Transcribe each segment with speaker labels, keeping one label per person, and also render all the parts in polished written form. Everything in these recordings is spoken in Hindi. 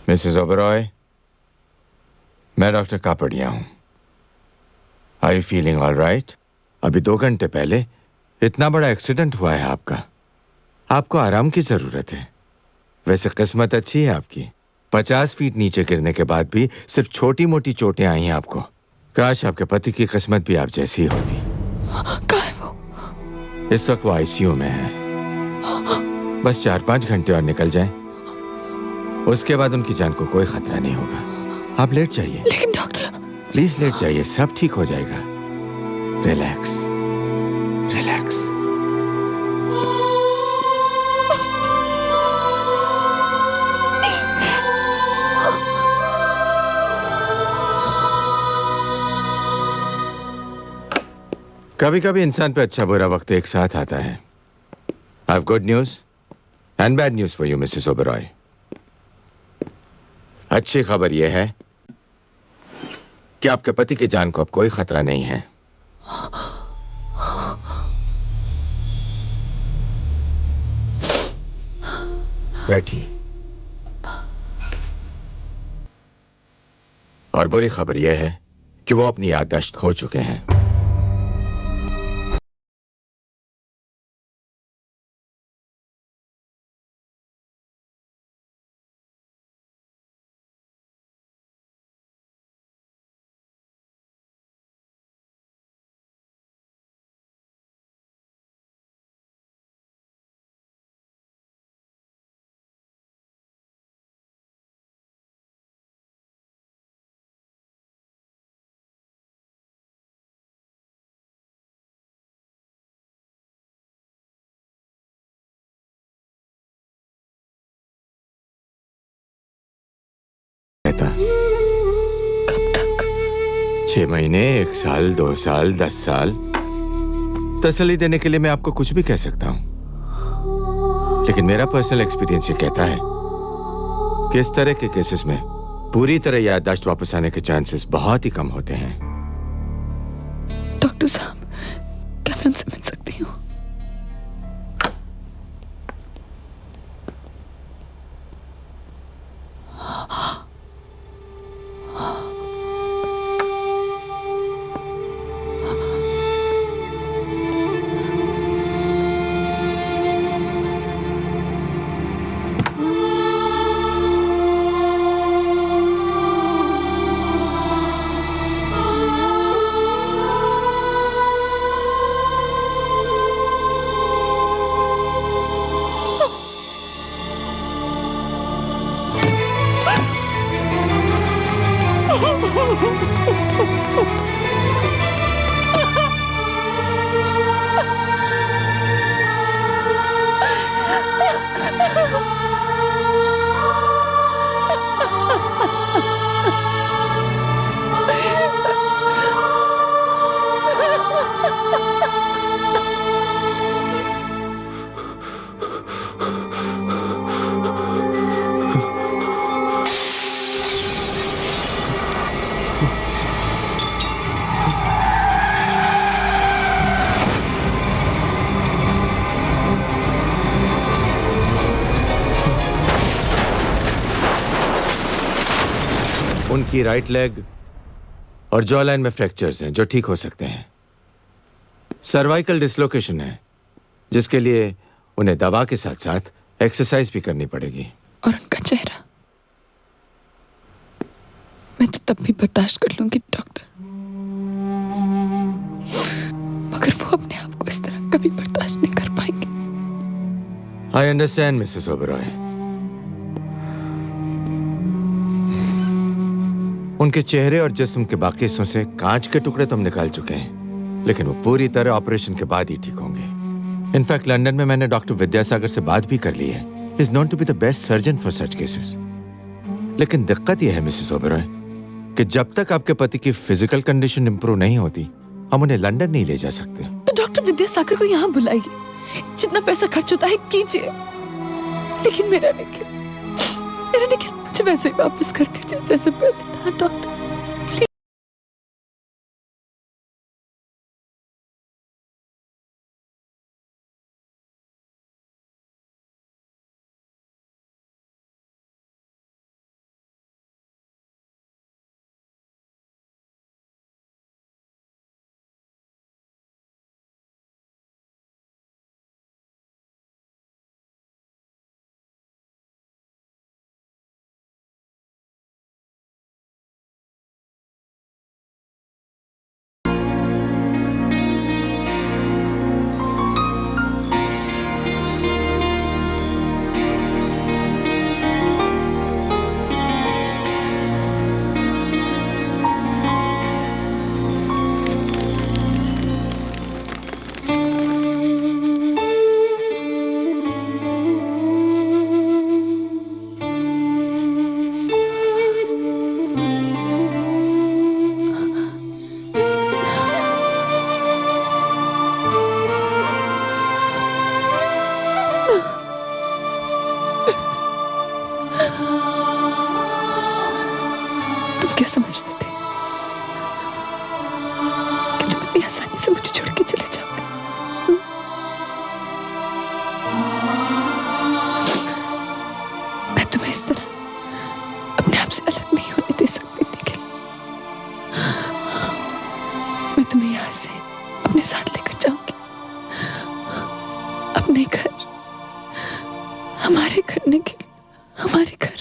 Speaker 1: मिसेस ओबरॉय, मैं डॉक्टर कापड़िया हूं। Are you feeling all right? अभी 2 घंटे पहले इतना बड़ा एक्सीडेंट हुआ है आपका। आपको आराम की जरूरत है। वैसे किस्मत अच्छी है आपकी। 50 फीट नीचे गिरने के बाद भी सिर्फ छोटी मोटी चोटें आई हैं आपको। काश आपके पति की किस्मत भी आप जैसी ही होती।
Speaker 2: कहाँ है वो?
Speaker 1: इस वक्त वो आईसीयू में है। बस 4-5 घंटे और निकल जाएं, उसके बाद उनकी जान को कोई खतरा नहीं होगा। आप लेट जाइए।
Speaker 2: लेकिन डॉक्टर,
Speaker 1: प्लीज लेट जाइए, सब ठीक हो जाएगा। Relax, relax. कभी कभी इंसान पे अच्छा बुरा वक्त एक साथ आता है। I have good news and bad news for you Mrs Oberoi. अच्छी खबर यह है कि आपके पति की जान को अब कोई खतरा नहीं है। बैठिए। और बुरी खबर यह है कि वो अपनी याददाश्त खो चुके हैं।
Speaker 2: कब तक?
Speaker 1: 6 महीने, 1 साल, 2 साल, 10 साल। तसल्ली देने के लिए मैं आपको कुछ भी कह सकता हूं, लेकिन मेरा पर्सनल एक्सपीरियंस ये कहता है कि इस तरह के केसेस में पूरी तरह याददाश्त वापस आने के चांसेस बहुत ही कम होते हैं।
Speaker 2: डॉक्टर साहब, क्या मैं उनसे मिल सकती हूँ?
Speaker 1: उनकी राइट लेग और जॉ लाइन में फ्रैक्चर्स हैं जो ठीक हो सकते हैं। सर्वाइकल डिसलोकेशन है जिसके लिए उन्हें दवा के साथ साथ एक्सरसाइज भी करनी पड़ेगी।
Speaker 2: और उनका चेहरा, मैं तो तब भी बर्दाश्त कर लूंगी डॉक्टर, मगर वो अपने आप को इस तरह कभी बर्दाश्त नहीं कर पाएंगे।
Speaker 1: I understand Mrs Oberoi. उनके चेहरे और जिस्म के बाकी हिस्सों से कांच के टुकड़े तो हम निकाल चुके हैं, लेकिन वो पूरी तरह ऑपरेशन के बाद ही ठीक होंगे। इनफैक्ट लंदन में मैंने डॉक्टर विद्यासागर से बात भी कर ली है। Is known to be the best surgeon for such cases. लेकिन दिक्कत यह है मिसेस ओबरॉय कि जब तक आपके पति की फिजिकल कंडीशन इंप्रूव नहीं होती, हम उन्हें लंदन नहीं ले जा सकते।
Speaker 2: तो डॉक्टर विद्यासागर को यहाँ बुलाइए, जितना पैसा खर्च होता है कीजिए, लेकिन मेरा निखिल मुझे वैसे ही वापस कर दीजिए जैसे पहले था डॉक्टर। तुम क्या समझते थे कि तुम इतनी आसानी से मुझे छोड़ के चले जाओगे? मैं तुम्हें इस तरह अपने आप से अलग नहीं होने दे सकती निखिल। मैं तुम्हें यहाँ से अपने साथ लेकर जाऊंगी, अपने घर, हमारे घर निखिल, हमारे घर।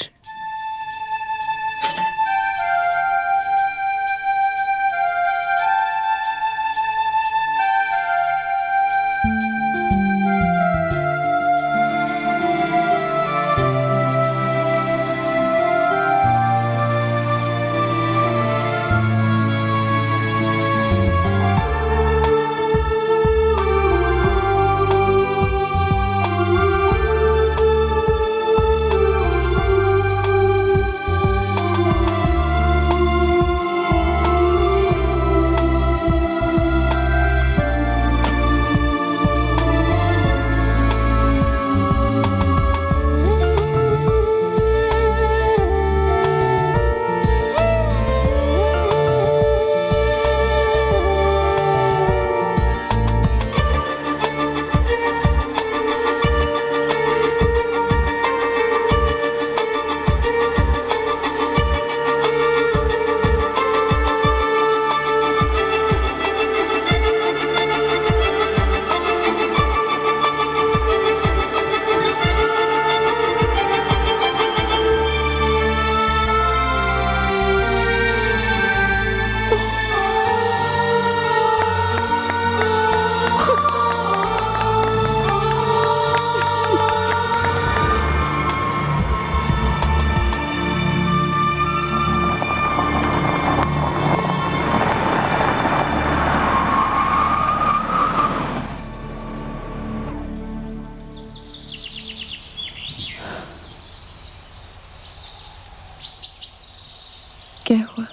Speaker 2: क्या हुआ?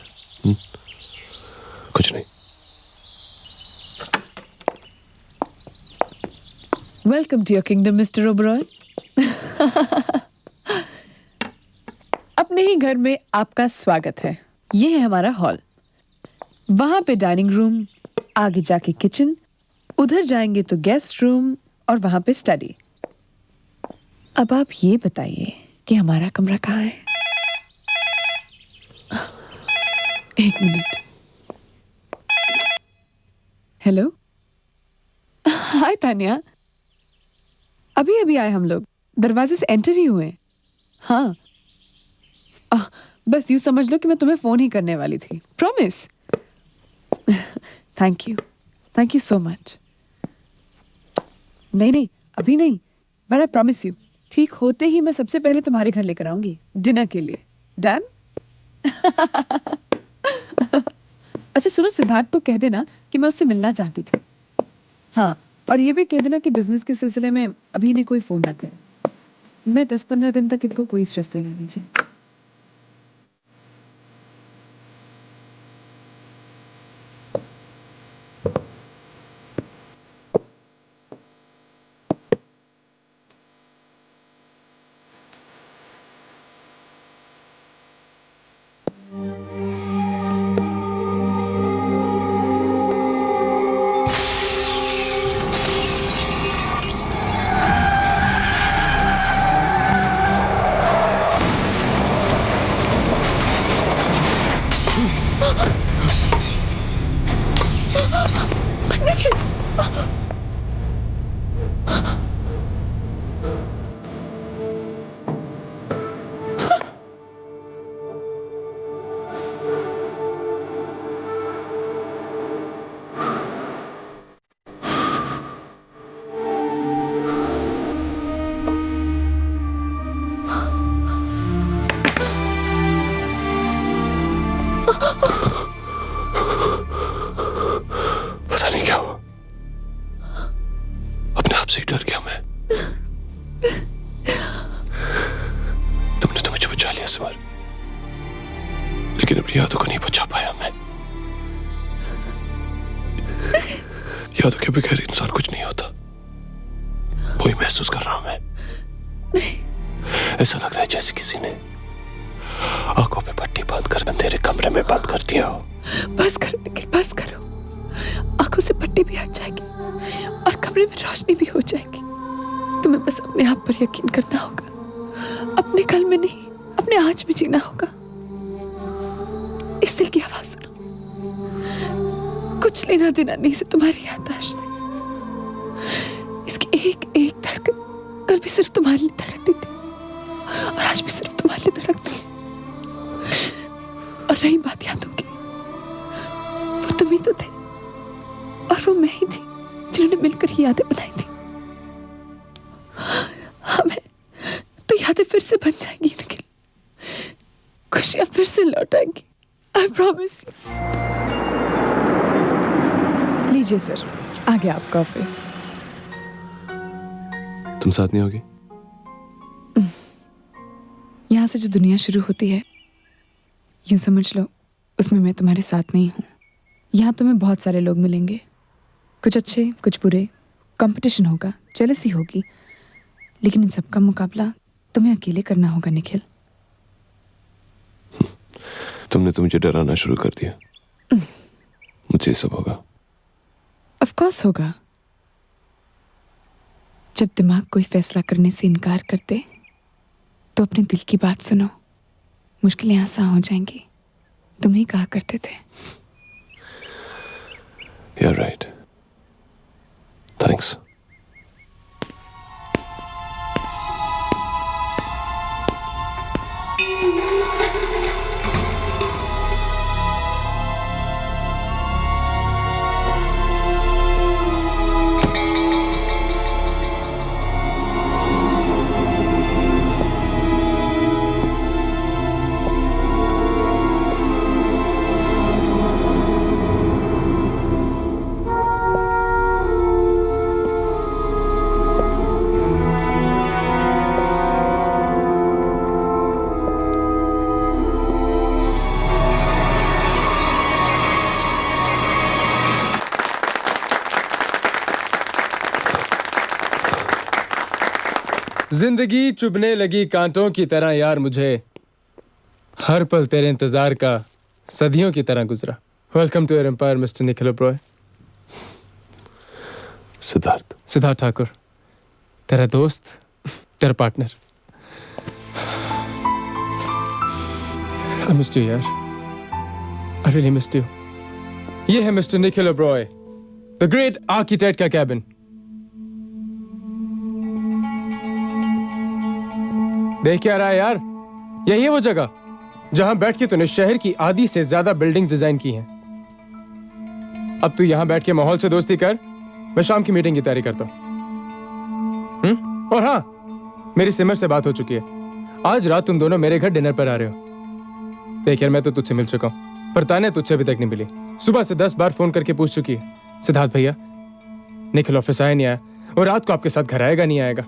Speaker 3: कुछ नहीं।
Speaker 2: Welcome to your kingdom mister Oberoi. अपने ही घर में आपका स्वागत है। ये है हमारा हॉल, वहां पे डाइनिंग रूम, आगे जाके किचन, उधर जाएंगे तो गेस्ट रूम और वहां पे स्टडी। अब आप ये बताइए कि हमारा कमरा कहाँ है? एक मिनट। हेलो, हाय तानिया। अभी अभी आए हम लोग, दरवाजे से एंटर ही हुए। हाँ, बस यूं समझ लो कि मैं तुम्हें फोन ही करने वाली थी। Promise. Thank you so much. नहीं, अभी नहीं, बट आई प्रॉमिस यू, ठीक होते ही मैं सबसे पहले तुम्हारे घर लेकर आऊंगी डिनर के लिए। डन? अच्छा सुनो, सिद्धार्थ को कह देना कि मैं उससे मिलना चाहती थी। हाँ, और ये भी कह देना कि बिजनेस के सिलसिले में अभी नहीं कोई फोन ना करे। मैं 10-15 दिन तक इनको कोई स्ट्रेस नहीं लेनी चाहिए।
Speaker 3: पता नहीं क्या हुआ, अपने आप से ही डर गया मैं। तुमने तो मुझे बचा लिया सिमर, लेकिन अपनी यादों को नहीं बचा पाया मैं। यादों के बगैर इंसान कुछ नहीं होता, वही महसूस कर रहा हूं मैं। ऐसा लग रहा है जैसे किसी ने आंखों पे पट्टी बांध कर अंदर अंधेरे कमरे में बंद कर दिया हो।
Speaker 2: बस करो निखिल, बस करो। आंखों से पट्टी भी हट जाएगी और कमरे में रोशनी भी हो जाएगी। तुम्हें बस अपने आप पर यकीन करना होगा। अपने कल में नहीं, अपने आज में जीना होगा। इस दिल की आवाज सुनो। कुछ लेना देना नहीं से तुम्हारी याददाश्त है। इसकी एक एक धड़कन कल भी सिर्फ तुम्हारे लिए धड़कती थी और आज भी सिर्फ तुम्हारे लिए धड़कती है। और रही बात यादों की, वो तुम ही तो थे और वो मैं ही थी जिन्होंने मिलकर ये यादें बनाई थी। हमें तो यादें फिर से बन जाएंगी निखिल, खुशियां फिर से लौट आएंगी। I promise you. लीजिए सर, आ गया आपका ऑफिस।
Speaker 3: तुम साथ नहीं होगी?
Speaker 2: यहां से जो दुनिया शुरू होती है, यूं समझ लो उसमें मैं तुम्हारे साथ नहीं हूं। यहां तुम्हें बहुत सारे लोग मिलेंगे, कुछ अच्छे कुछ बुरे, कंपटीशन होगा, जेलसी होगी, लेकिन इन सबका मुकाबला तुम्हें अकेले करना होगा निखिल।
Speaker 3: तुमने तो मुझे डराना शुरू कर दिया। मुझे सब होगा।
Speaker 2: ऑफ कोर्स होगा। जब दिमाग कोई फैसला करने से इनकार कर दे तो अपने दिल की बात सुनो, मुश्किलें आसान हो जाएंगी। तुम ही कहा करते थे।
Speaker 3: You're right. Thanks.
Speaker 4: जिंदगी चुभने लगी कांटों की तरह यार मुझे, हर पल तेरे इंतजार का सदियों की तरह गुजरा। Welcome to your empire mister Nikhil Oberoi. Siddharth Thakur, तेरा दोस्त, तेरा पार्टनर। आई मिस्ड यू यार, आई रियली मिस्ड यू। ये है mister Nikhil Oberoi, the great architect का कैबिन। देख क्या रहा है यार, यही है वो जगह जहां बैठ के तूने शहर की आधी से ज्यादा बिल्डिंग डिजाइन की हैं। अब तू यहां बैठ के माहौल से दोस्ती कर, मैं शाम की मीटिंग की तैयारी करता हूं। और हाँ, मेरी सिमर से बात हो चुकी है, आज रात तुम दोनों मेरे घर डिनर पर आ रहे हो। देख यार, मैं तो तुझसे मिल चुका हूं, पर ताने तुझसे अभी तक नहीं मिली। सुबह से 10 बार फोन करके पूछ चुकी है, सिद्धार्थ भैया निखिल ऑफिस आया नहीं आया, और रात को आपके साथ घर आएगा नहीं आएगा।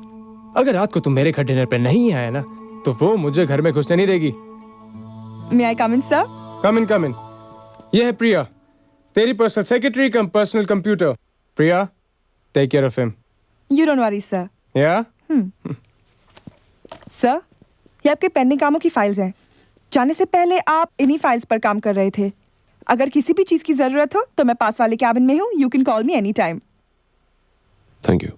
Speaker 4: अगर रात को तुम मेरे घर डिनर पे नहीं आया ना, तो वो मुझे घर में घुसने नहीं देगी।
Speaker 5: May I come in, sir?
Speaker 4: कम इन। ये है प्रिया, तेरी personal secretary cum personal computer. Priya, take care of him.
Speaker 5: You don't worry, sir.
Speaker 4: या
Speaker 5: सर, ये आपके पेंडिंग कामों की फाइल्स हैं। जाने से पहले आप इन्हीं फाइल्स पर काम कर रहे थे। अगर किसी भी चीज की जरूरत हो तो मैं पास वाले कैबिन में हूँ। You can call me any time.
Speaker 3: Thank you.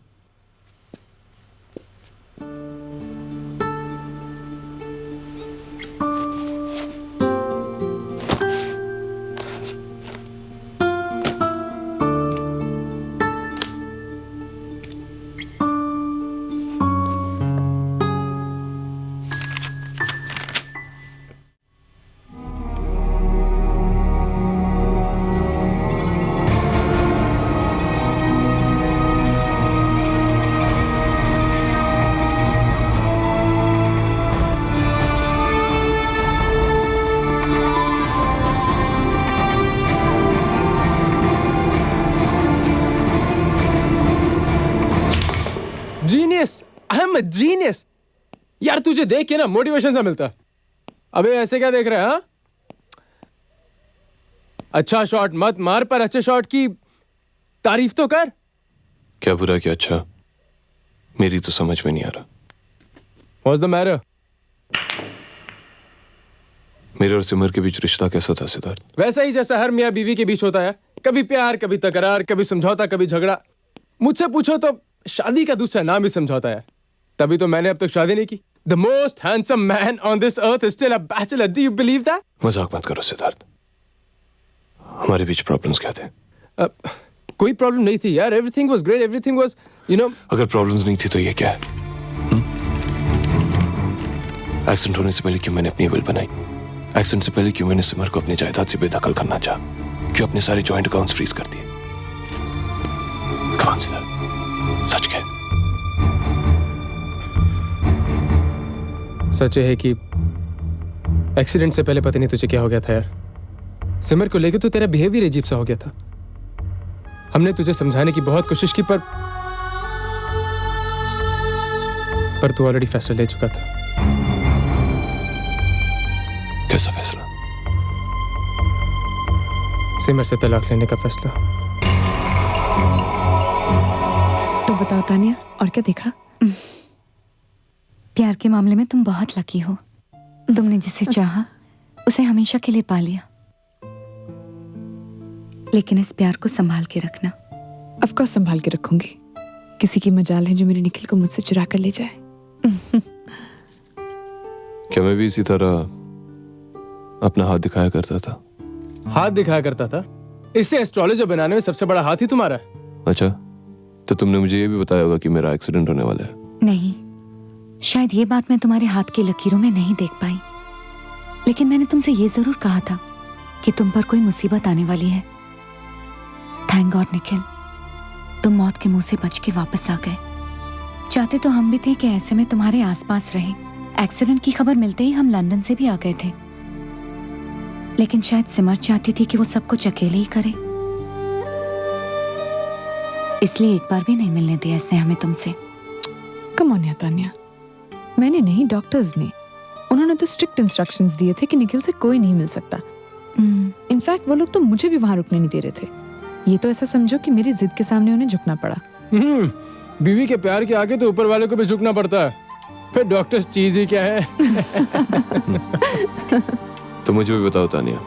Speaker 4: Genius, I am a genius. यार तुझे देख के ना मोटिवेशन सा मिलता। अबे ऐसे क्या देख रहा है? हाँ, अच्छा शॉट मत मार, पर अच्छे शॉट की तारीफ तो कर।
Speaker 3: क्या बुरा क्या अच्छा, मेरी तो समझ में नहीं आ रहा।
Speaker 4: What's the matter?
Speaker 3: मेरे और सिमर के बीच रिश्ता कैसा था सिद्धार्थ?
Speaker 4: वैसा ही जैसा हर मियाँ बीवी के बीच होता है। कभी प्यार, कभी तकरार, कभी समझौता, कभी झगड़ा। मुझसे पूछो तो शादी का दूसरा नाम ही समझौता है। तभी तो मैंने अब तक शादी नहीं की। The most handsome man on this earth is still a bachelor. Do you believe that?
Speaker 3: मजाक मत करो सिद्धार्थ। हमारे बीच प्रॉब्लम्स क्या थे?
Speaker 4: कोई प्रॉब्लम नहीं थी यार। Everything was great. Everything was, you know.
Speaker 3: अगर प्रॉब्लम्स नहीं थी तो ये क्या है? एक्सीडेंट होने से पहले क्यों मैंने अपनी विल बनाई? एक्सीडेंट से पहले क्यों मैंने सिमर को अपनी जायदाद से बेदखल करना चाहा? क्यों अपने सारे जॉइंट अकाउंट्स फ्रीज कर दिए? कौन सिद्धार्थ, सच क्या है?
Speaker 4: सच है कि एक्सीडेंट से पहले पता नहीं तुझे क्या हो गया था यार। सिमर को लेकर तो तेरा बिहेवियर अजीब सा हो गया था। हमने तुझे समझाने की बहुत कोशिश की पर तू ऑलरेडी फैसला ले चुका था।
Speaker 3: कैसा फैसला?
Speaker 4: सिमर से तलाक लेने का फैसला।
Speaker 2: तो बताओ तानिया, और क्या देखा?
Speaker 6: प्यार के मामले में तुम बहुत लकी हो। तुमने जिसे चाहा उसे हमेशा के लिए पा लिया। लेकिन इस प्यार को संभाल के रखना।
Speaker 2: ऑफ कोर्स संभाल के रखूंगी। किसी की मजाल है जो मेरे निखिल को मुझसे चुरा कर ले जाए।
Speaker 3: क्या मैं भी इसी तरह अपना हाथ दिखाया करता था?
Speaker 4: हाथ दिखाया करता था? इससे एस्ट्रोलॉजर बनाने में सबसे बड़ा हाथ ही तुम्हारा है।
Speaker 3: अच्छा, तो तुमने मुझे ये भी बताया होगा कि मेरा एक्सीडेंट होने वाला है।
Speaker 6: नहीं, शायद ये बात मैं तुम्हारे हाथ की लकीरों में नहीं देख पाई, लेकिन मैंने तुमसे ये जरूर कहा था कि तुम पर कोई मुसीबत आने वाली है। थैंक गॉड निखिल, तुम मौत के मुंह से बच के वापस आ गए। चाहते तो हम भी थे कि ऐसे में तुम्हारे आसपास रहे। एक्सीडेंट की खबर मिलते ही हम लंदन से भी आ गए थे, लेकिन शायद सिमर चाहती थी कि वो सब कुछ अकेले ही करे, इसलिए एक बार भी नहीं मिलने दिया इसने हमें तुमसे।
Speaker 2: कम ऑन यार तानिया, मैंने नहीं, डॉक्टर्स ने। उन्होंने तो स्ट्रिक्ट इंस्ट्रक्शंस दिए थे कि निखिल से कोई नहीं मिल सकता। इनफैक्ट वो लोग तो मुझे भी वहां रुकने नहीं दे रहे थे। ये तो ऐसा समझो कि मेरी जिद के सामने उन्हें झुकना पड़ा।
Speaker 4: बीवी के प्यार के आगे तो ऊपर वाले को भी झुकना पड़ता है। फिर डॉक्टर्स चीज ही क्या है।
Speaker 3: तो मुझे भी बताओ तानिया,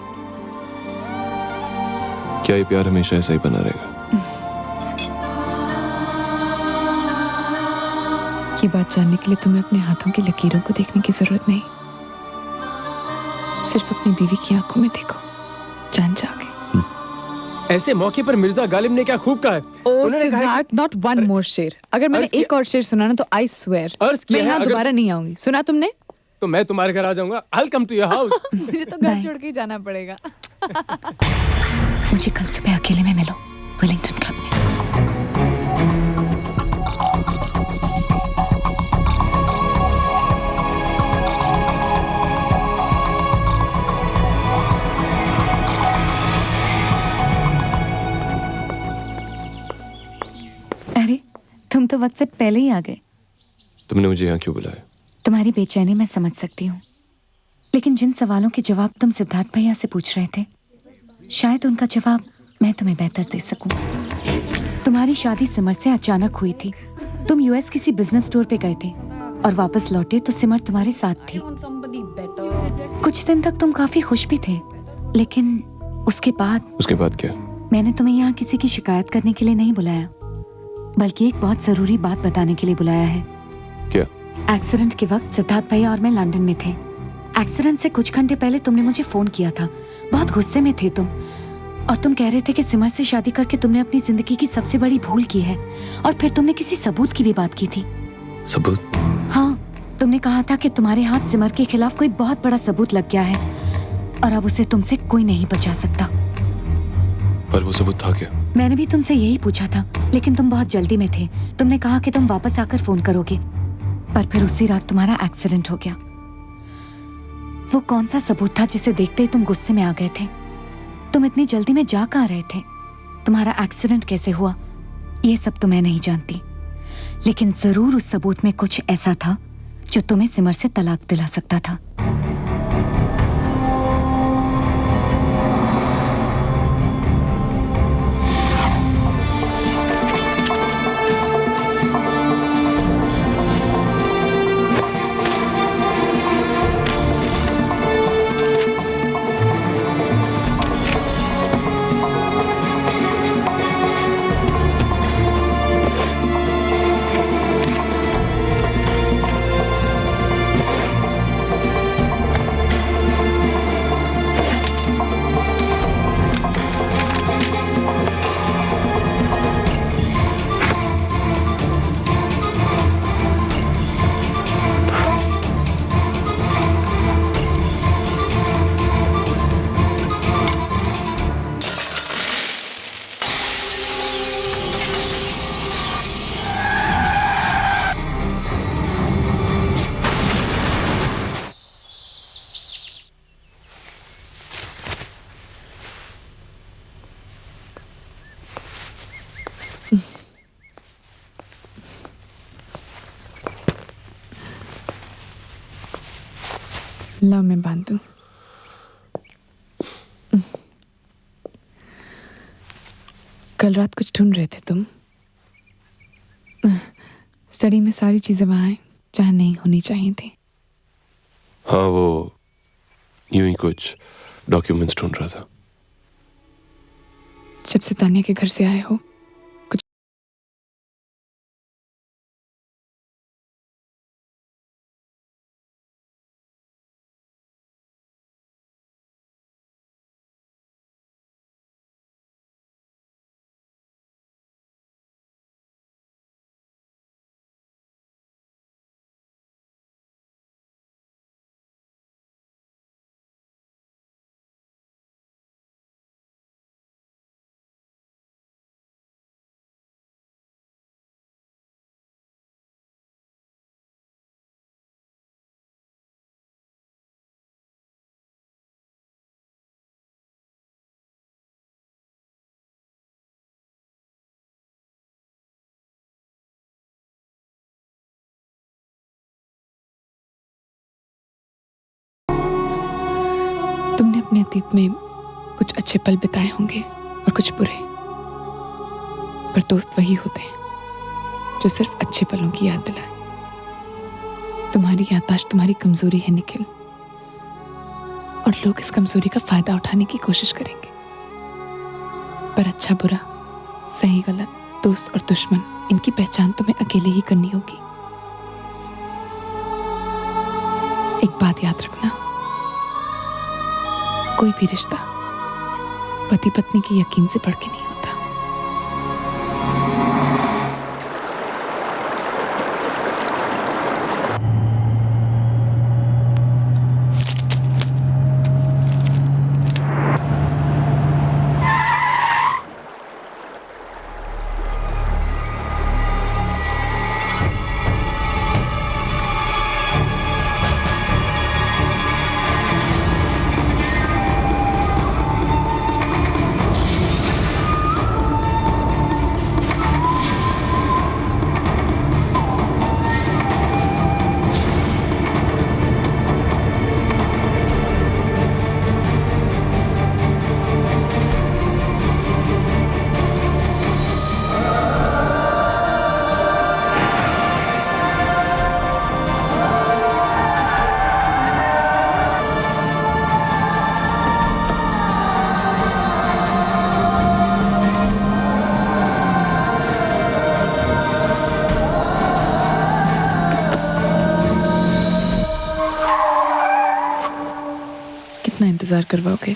Speaker 3: क्या ये प्यार हमेशा ऐसा ही बना रहेगा?
Speaker 2: ये बात जानने के लिए तुम्हें अपने हाथों की लकीरों को देखने की जरूरत नहीं, सिर्फ अपनी बीवी की आंखों में देखो, जान जाओगे।
Speaker 4: ऐसे मौके पर मिर्जा गालिब ने क्या खूब कहा है। उन्होंने कहा है कि-
Speaker 2: नॉट वन मोर शेर। अगर मैंने
Speaker 4: अर्ज किया-
Speaker 2: एक और शेर सुना ना तो आई स्वेयर
Speaker 4: अर्ज किया
Speaker 2: मैं
Speaker 4: है,
Speaker 2: यहाँ
Speaker 4: अगर-
Speaker 2: दोबारा नहीं आऊंगी। सुना तुमने?
Speaker 4: तो मैं तुम्हारे घर आ जाऊंगा। I'll come to your house।
Speaker 2: मुझे तो घर छोड़ के ही जाना पड़ेगा।
Speaker 6: मुझे कल सुबह अकेले में मिलो वेलिंगटन क्लब में। अरे, तुम तो वक्त से पहले ही आ गए।
Speaker 3: तुमने मुझे यहाँ क्यों बुलाया?
Speaker 6: तुम्हारी बेचैनी मैं समझ सकती हूँ, लेकिन जिन सवालों के जवाब तुम सिद्धार्थ भैया से पूछ रहे थे, शायद उनका जवाब मैं तुम्हें बेहतर दे सकूं। तुम्हारी शादी सिमर से अचानक हुई थी। तुम यूएस किसी बिजनेस टूर पे गए थे और वापस लौटे तो सिमर तुम्हारे साथ थी। कुछ दिन तक तुम काफी खुश भी थे, लेकिन उसके बाद
Speaker 3: क्या?
Speaker 6: मैंने तुम्हें यहाँ किसी की शिकायत करने के लिए नहीं बुलाया, बल्कि एक बहुत जरूरी बात बताने के लिए बुलाया है।
Speaker 3: क्या?
Speaker 6: एक्सीडेंट के वक्त सिद्धार्थ भैया और मैं लंदन में थे। एक्सीडेंट से कुछ घंटे पहले तुमने मुझे फोन किया था। बहुत गुस्से में थे तुम, और तुम कह रहे थे कि सिमर से शादी करके तुमने अपनी जिंदगी की सबसे बड़ी भूल की है। और फिर तुमने किसी सबूत की भी बात की थी।
Speaker 3: सबूत?
Speaker 6: हाँ, तुमने कहा था कि तुम्हारे हाथ सिमर के खिलाफ कोई बहुत बड़ा सबूत लग गया है और अब उसे तुमसे कोई नहीं बचा सकता।
Speaker 3: पर वो सबूत था क्या?
Speaker 6: मैंने भी तुमसे यही पूछा था, लेकिन तुम बहुत जल्दी में थे। तुमने कहा कि तुम वापस आकर फोन करोगे, पर फिर उसी रात तुम्हारा एक्सीडेंट हो गया। वो कौन सा सबूत था जिसे देखते ही तुम गुस्से में आ गए थे? तुम इतनी जल्दी में जा कहाँ रहे थे? तुम्हारा एक्सीडेंट कैसे हुआ, ये सब तो मैं नहीं जानती, लेकिन जरूर उस सबूत में कुछ ऐसा था जो तुम्हें सिमर से तलाक दिला सकता था।
Speaker 2: ला मैं बांध दूं। कल रात कुछ ढूंढ रहे थे तुम। स्टडी में सारी चीजें वहां हैं जहां नहीं होनी चाहिए थी।
Speaker 3: हाँ, वो यूं ही कुछ डॉक्यूमेंट्स ढूंढ रहा था।
Speaker 2: जब से तानिया के घर से आए हो कुछ तुमने अपने अतीत में कुछ अच्छे पल बिताए होंगे और कुछ बुरे, पर दोस्त वही होते हैं जो सिर्फ अच्छे पलों की याद दिलाए। तुम्हारी याददाश्त तुम्हारी कमजोरी है निखिल, और लोग इस कमजोरी का फायदा उठाने की कोशिश करेंगे। पर अच्छा बुरा, सही गलत, दोस्त और दुश्मन, इनकी पहचान तुम्हें अकेले ही करनी होगी। एक बात याद रखना, कोई भी रिश्ता पति पत्नी के यकीन से बढ़ के नहीं होता। कितना इंतजार करवाओगे?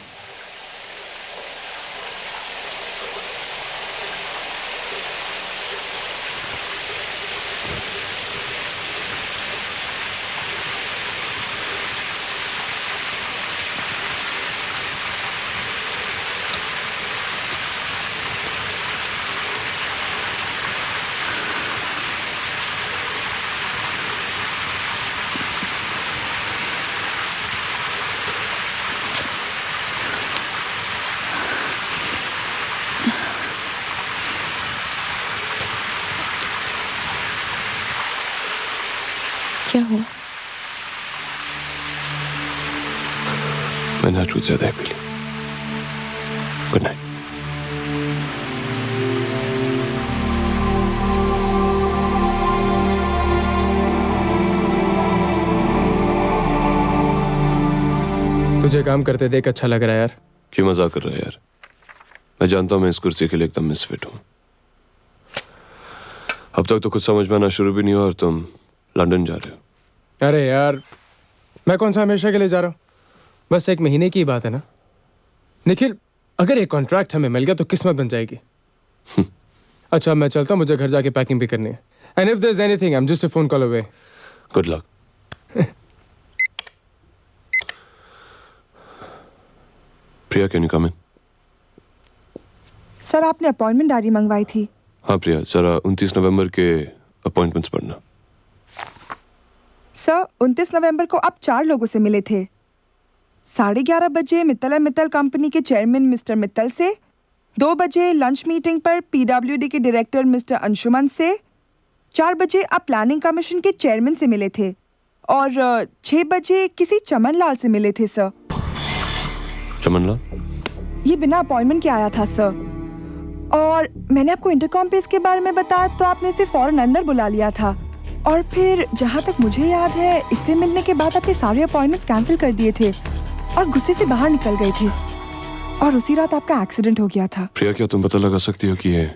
Speaker 2: क्या हुआ?
Speaker 3: मैंने आज कुछ ज्यादा ही पी ली। Good night.
Speaker 4: तुझे काम करते देख अच्छा लग रहा है यार।
Speaker 3: क्यों मजाक कर रहा है यार? मैं जानता हूं मैं इस कुर्सी के लिए एकदम मिसफिट हूं। अब तक तो कुछ समझ में आना शुरू भी नहीं हुआ और तुम लंदन जा रहे हो।
Speaker 4: अरे यार, मैं कौन सा हमेशा के लिए जा रहा हूँ? बस 1 महीने की बात है ना निखिल। अगर एक कॉन्ट्रैक्ट हमें मिल गया तो किस्मत बन जाएगी। अच्छा, मैं चलता हूँ, मुझे घर जाके पैकिंग भी करनी है। And if there is anything, I am just a phone call away.
Speaker 3: Good luck. Priya, can you come in?
Speaker 5: Sir, आपने अपॉइंटमेंट डायरी मंगवाई थी।
Speaker 3: हाँ प्रिया, जरा 29 नवंबर के अपॉइंटमेंट्स पढ़ना।
Speaker 5: सर, 29 नवंबर को आप 4 लोगों से मिले थे। 11:30 बजे मित्तल एंड मित्तल कंपनी के चेयरमैन मिस्टर मित्तल से, 2 बजे लंच मीटिंग पर पीडब्ल्यूडी के डायरेक्टर मिस्टर अंशुमन से, 4 बजे आप प्लानिंग कमीशन के चेयरमैन से मिले थे। और 6 बजे किसी चमन लाल से मिले थे सर।
Speaker 3: चमनलाल?
Speaker 5: ये बिना अपॉइंटमेंट के आया था सर, और मैंने आपको इंटरकॉम पे इसके बारे में बताया तो आपने इसे फौरन अंदर बुला लिया था, और फिर जहाँ तक मुझे याद है इससे मिलने के बाद आपने सारे अपॉइंटमेंट्स कैंसिल कर दिए थे और गुस्से से बाहर निकल गए थे, और उसी रात आपका एक्सीडेंट हो गया था।
Speaker 3: प्रिया, क्या तुम पता लगा सकती हो कि ये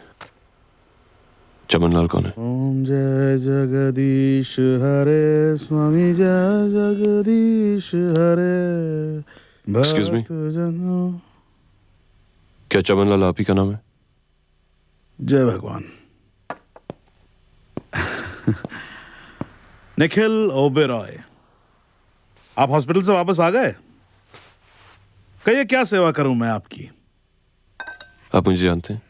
Speaker 3: चमनलाल कौन है?
Speaker 7: ओम जय जगदीश हरे स्वामी, जय जगदीश हरे।
Speaker 3: Excuse me?
Speaker 7: भक्तजनों।
Speaker 3: क्या चमनलाल आप ही का नाम है?
Speaker 7: जय भगवान। निखिल ओबेरॉय, आप हॉस्पिटल से वापस आ गए? कहिए क्या सेवा करूं मैं आपकी?
Speaker 3: आप मुझे जानते हैं?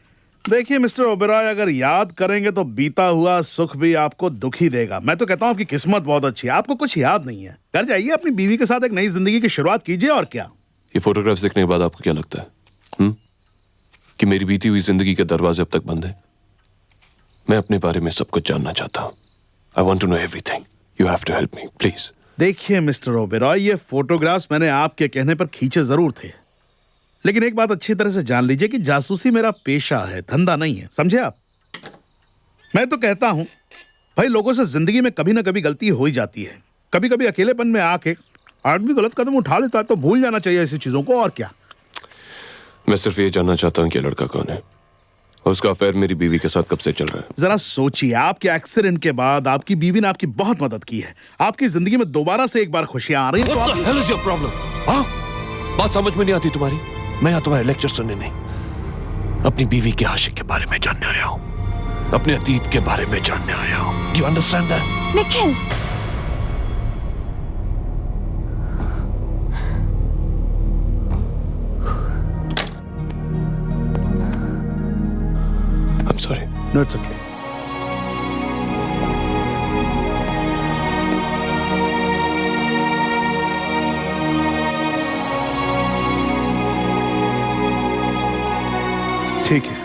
Speaker 7: देखिए मिस्टर ओबेरॉय, अगर याद करेंगे तो बीता हुआ सुख भी आपको दुख ही देगा। मैं तो कहता हूं आपकी किस्मत बहुत अच्छी है, आपको कुछ याद नहीं है। घर जाइए, अपनी बीवी के साथ एक नई जिंदगी की शुरुआत कीजिए, और क्या।
Speaker 3: ये फोटोग्राफ्स देखने के बाद आपको क्या लगता है कि मेरी बीती हुई जिंदगी के दरवाजे अब तक बंद है? मैं अपने बारे में सब कुछ जानना चाहता हूं। I want to know everything. You have to help me please.
Speaker 7: देखिए मिस्टर ओबेरॉय, ये फोटोग्राफ्स मैंने आपके कहने पर खींचे जरूर थे, लेकिन एक बात अच्छी तरह से जान लीजिए कि जासूसी मेरा पेशा है, धंधा नहीं है, समझे आप? मैं तो कहता हूं भाई, लोगों से जिंदगी में कभी ना कभी गलती हो ही जाती है। कभी कभी अकेलेपन में आके आदमी गलत कदम उठा लेता है, तो भूल जाना चाहिए ऐसी चीजों को, और क्या।
Speaker 3: मैं सिर्फ ये जानना चाहता हूं कि लड़का कौन है और उसका अफेयर मेरी बीवी के साथ कब से चल रहा है।
Speaker 7: जरा सोचिए, आपके एक्सीडेंट के बाद आपकी बीवी ने आपकी बहुत मदद की है, आपकी जिंदगी में दोबारा से एक बार खुशियां आ रही हैं, तो
Speaker 3: What the hell is your problem? हाँ? बात समझ में नहीं आती तुम्हारी? मैं यहाँ तुम्हारे लेक्चर सुनने नहीं, अपनी बीवी के आशिक के बारे में जानने आया हूँ, अपने अतीत के बारे में जानने आया हूँ। Do you understand that?
Speaker 6: Nikhil,
Speaker 3: I'm sorry.
Speaker 7: No, it's okay. ठीक है,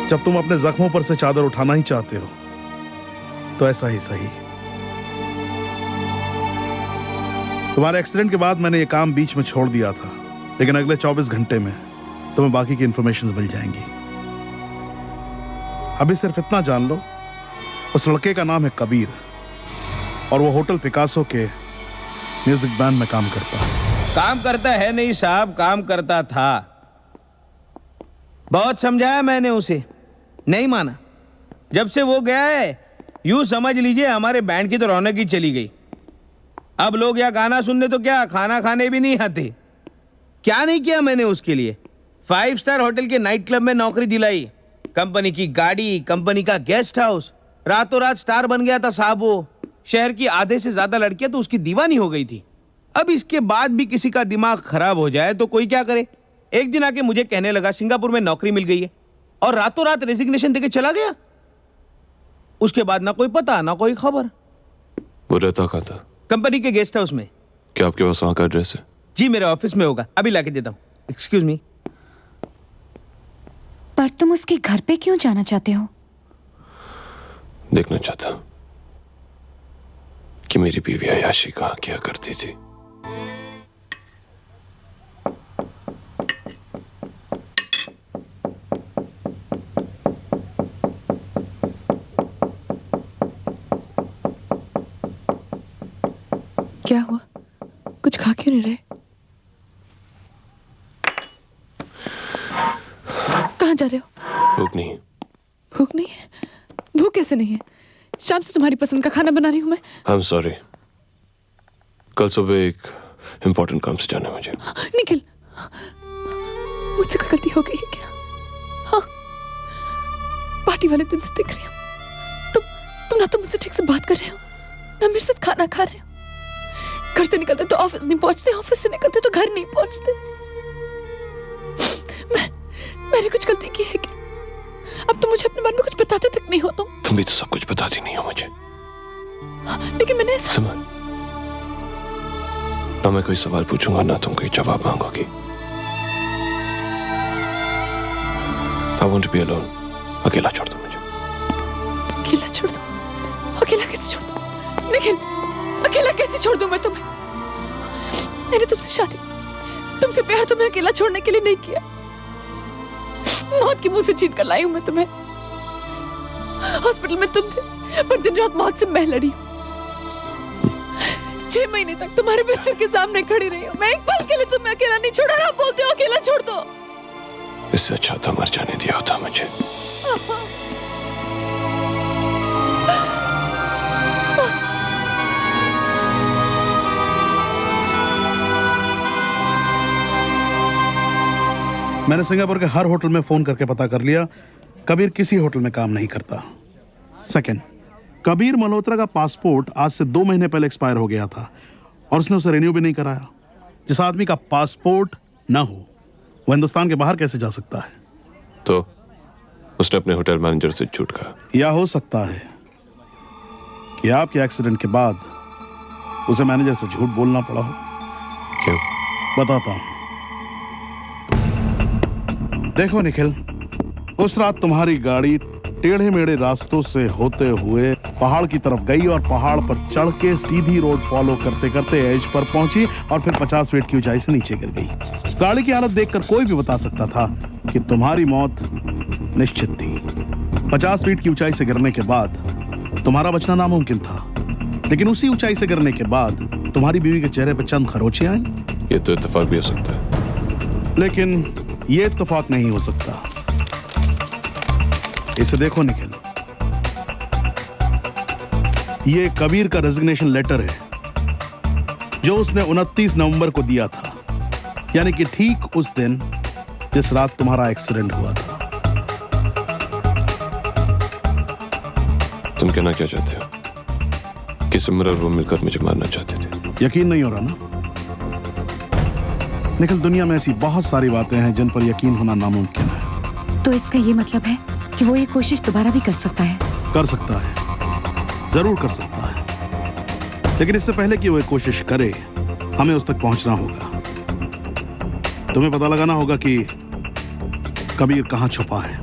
Speaker 7: जब तुम अपने जख्मों पर से चादर उठाना ही चाहते हो तो ऐसा ही सही। तुम्हारे एक्सीडेंट के बाद मैंने ये काम बीच में छोड़ दिया था, लेकिन अगले 24 घंटे में तुम्हें बाकी की इंफॉर्मेशन मिल जाएंगी। अभी सिर्फ इतना जान लो, उस लड़के का नाम है कबीर, और वो होटल पिकासो के म्यूजिक बैंड में काम करता है।
Speaker 8: काम करता है नहीं साहब, काम करता था। बहुत समझाया मैंने उसे, नहीं माना। जब से वो गया है, यूं समझ लीजिए हमारे बैंड की तो रौनक ही चली गई। अब लोग यहाँ गाना सुनने तो क्या, खाना खाने भी नहीं आते। क्या नहीं किया मैंने उसके लिए। 5 स्टार होटल के नाइट क्लब में नौकरी दिलाई, कंपनी की गाड़ी, कंपनी का गेस्ट हाउस, रातों रात स्टार बन गया था साहब वो। शहर की आधे से ज्यादा लड़कियां तो उसकी दीवानी हो गई थी। अब इसके बाद भी किसी का दिमाग खराब हो जाए तो कोई क्या करे। एक दिन आके मुझे कहने लगा सिंगापुर में नौकरी मिल गई है, और रातों रात रेजिग्नेशन देके चला गया। उसके बाद ना कोई पता ना कोई खबर।
Speaker 3: वो रहता कहाँ था?
Speaker 8: कंपनी के गेस्ट हाउस में।
Speaker 3: क्या आपके पास वहाँ का एड्रेस है?
Speaker 8: जी मेरे ऑफिस में होगा, अभी लाके देता हूँ। Excuse me.
Speaker 6: पर तुम उसके घर पे क्यों जाना चाहते हो?
Speaker 3: देखना चाहता हूँ कि मेरी बीवी अयाशी कहाँ क्या करती थी।
Speaker 2: क्या हुआ? कुछ खा क्यों नहीं रहे? कहाँ जा रहे हो?
Speaker 3: भूख नहीं है।
Speaker 2: भूख नहीं है? भूख कैसे नहीं है? शाम से तुम्हारी पसंद का खाना बना रही हूँ मैं।
Speaker 3: I'm sorry. कल सुबह एक इम्पोर्टेंट काम से जाना है मुझे।
Speaker 2: निखिल, मुझसे कोई गलती हो गई है क्या? हाँ, पार्टी वाले दिन से देख रही हूँ तुम ना तो मुझसे ठीक से बात कर रहे हो, ना मेरे साथ खाना खा रहे हो। घर से निकलते तो ऑफिस नहीं पहुंचते, ऑफिस से निकलते तो घर नहीं पहुंचते। मैंने कुछ गलती की है क्या? अब तो मुझे अपने बारे में कुछ बताते तक नहीं हो
Speaker 3: तुम भी तो सब कुछ बताती नहीं हो मुझे।
Speaker 2: लेकिन मैंने ऐसा
Speaker 3: समझ, ना मैं कोई सवाल पूछूंगा ना तुम कोई जवाब मांगोगी। I want to be alone. अकेला छोड़ दो मुझे।
Speaker 2: अकेला छोड़ दो? अकेला कैसे छोड़ दो? निखिल, अकेला कैसे छोड़ दूं मैं तुम्हें? मैंने तुमसे शादी, तुमसे प्यार तुम्हें अकेला छोड़ने के लिए नहीं किया। मौत के मुंह से छीन कर लाई हूं मैं तुम्हें। हॉस्पिटल में तुम थे, पर दिन रात मौत से मैं लड़ी हूं। 6 महीने तक तुम्हारे बिस्तर के सामने खड़ी रही हूं। मैं एक पल के लिए तुम्हें अकेला नहीं छोड़ा। आप बोलते हो अकेला छोड़ दो।
Speaker 3: इससे अच्छा था मर जाने दिया होता मुझे।
Speaker 7: मैंने सिंगापुर के हर होटल में फोन करके पता कर लिया, कबीर किसी होटल में काम नहीं करता। सेकंड, कबीर मल्होत्रा का पासपोर्ट आज से 2 महीने पहले एक्सपायर हो गया था और उसने उसे रिन्यू भी नहीं कराया। जिस आदमी का पासपोर्ट ना हो वो हिंदुस्तान के बाहर कैसे जा सकता है?
Speaker 3: तो उसने अपने होटल मैनेजर से झूठ कहा।
Speaker 7: या हो सकता है कि आपके एक्सीडेंट के बाद उसे मैनेजर से झूठ बोलना पड़ा हो।
Speaker 3: क्यों?
Speaker 7: बताता हूं। देखो निखिल, उस रात तुम्हारी गाड़ी टेढ़े मेढ़े रास्तों से होते हुए पहाड़ की तरफ गई और पहाड़ पर चढ़ के सीधी रोड फॉलो करते करते एज पर पहुंची और फिर 50 फीट की ऊंचाई से नीचे गिर गई। गाड़ी की हालत देखकर कोई भी बता सकता था कि तुम्हारी मौत निश्चित थी। 50 फीट की ऊंचाई से गिरने के बाद तुम्हारा बचना नामुमकिन था, लेकिन उसी ऊंचाई से गिरने के बाद तुम्हारी बीवी के चेहरे पर चंद खरोंचे आई।
Speaker 3: ये तो इत्तेफाक भी हो सकता है,
Speaker 7: लेकिन ये इत्तेफाक नहीं हो सकता। इसे देखो निखिल, ये कबीर का रेजिग्नेशन लेटर है जो उसने 29 नवंबर को दिया था, यानी कि ठीक उस दिन जिस रात तुम्हारा एक्सीडेंट हुआ था।
Speaker 3: तुम कहना क्या चाहते हो कि सिमर और वो मिलकर मुझे मारना चाहते थे?
Speaker 7: यकीन नहीं हो रहा ना निखिल? दुनिया में ऐसी बहुत सारी बातें हैं जिन पर यकीन होना नामुमकिन है।
Speaker 6: तो इसका ये मतलब है कि वो ये कोशिश दोबारा भी कर सकता है?
Speaker 7: कर सकता है, जरूर कर सकता है, लेकिन इससे पहले कि वो ये कोशिश करे हमें उस तक पहुंचना होगा। तुम्हें पता लगाना होगा कि कबीर कहां छुपा है।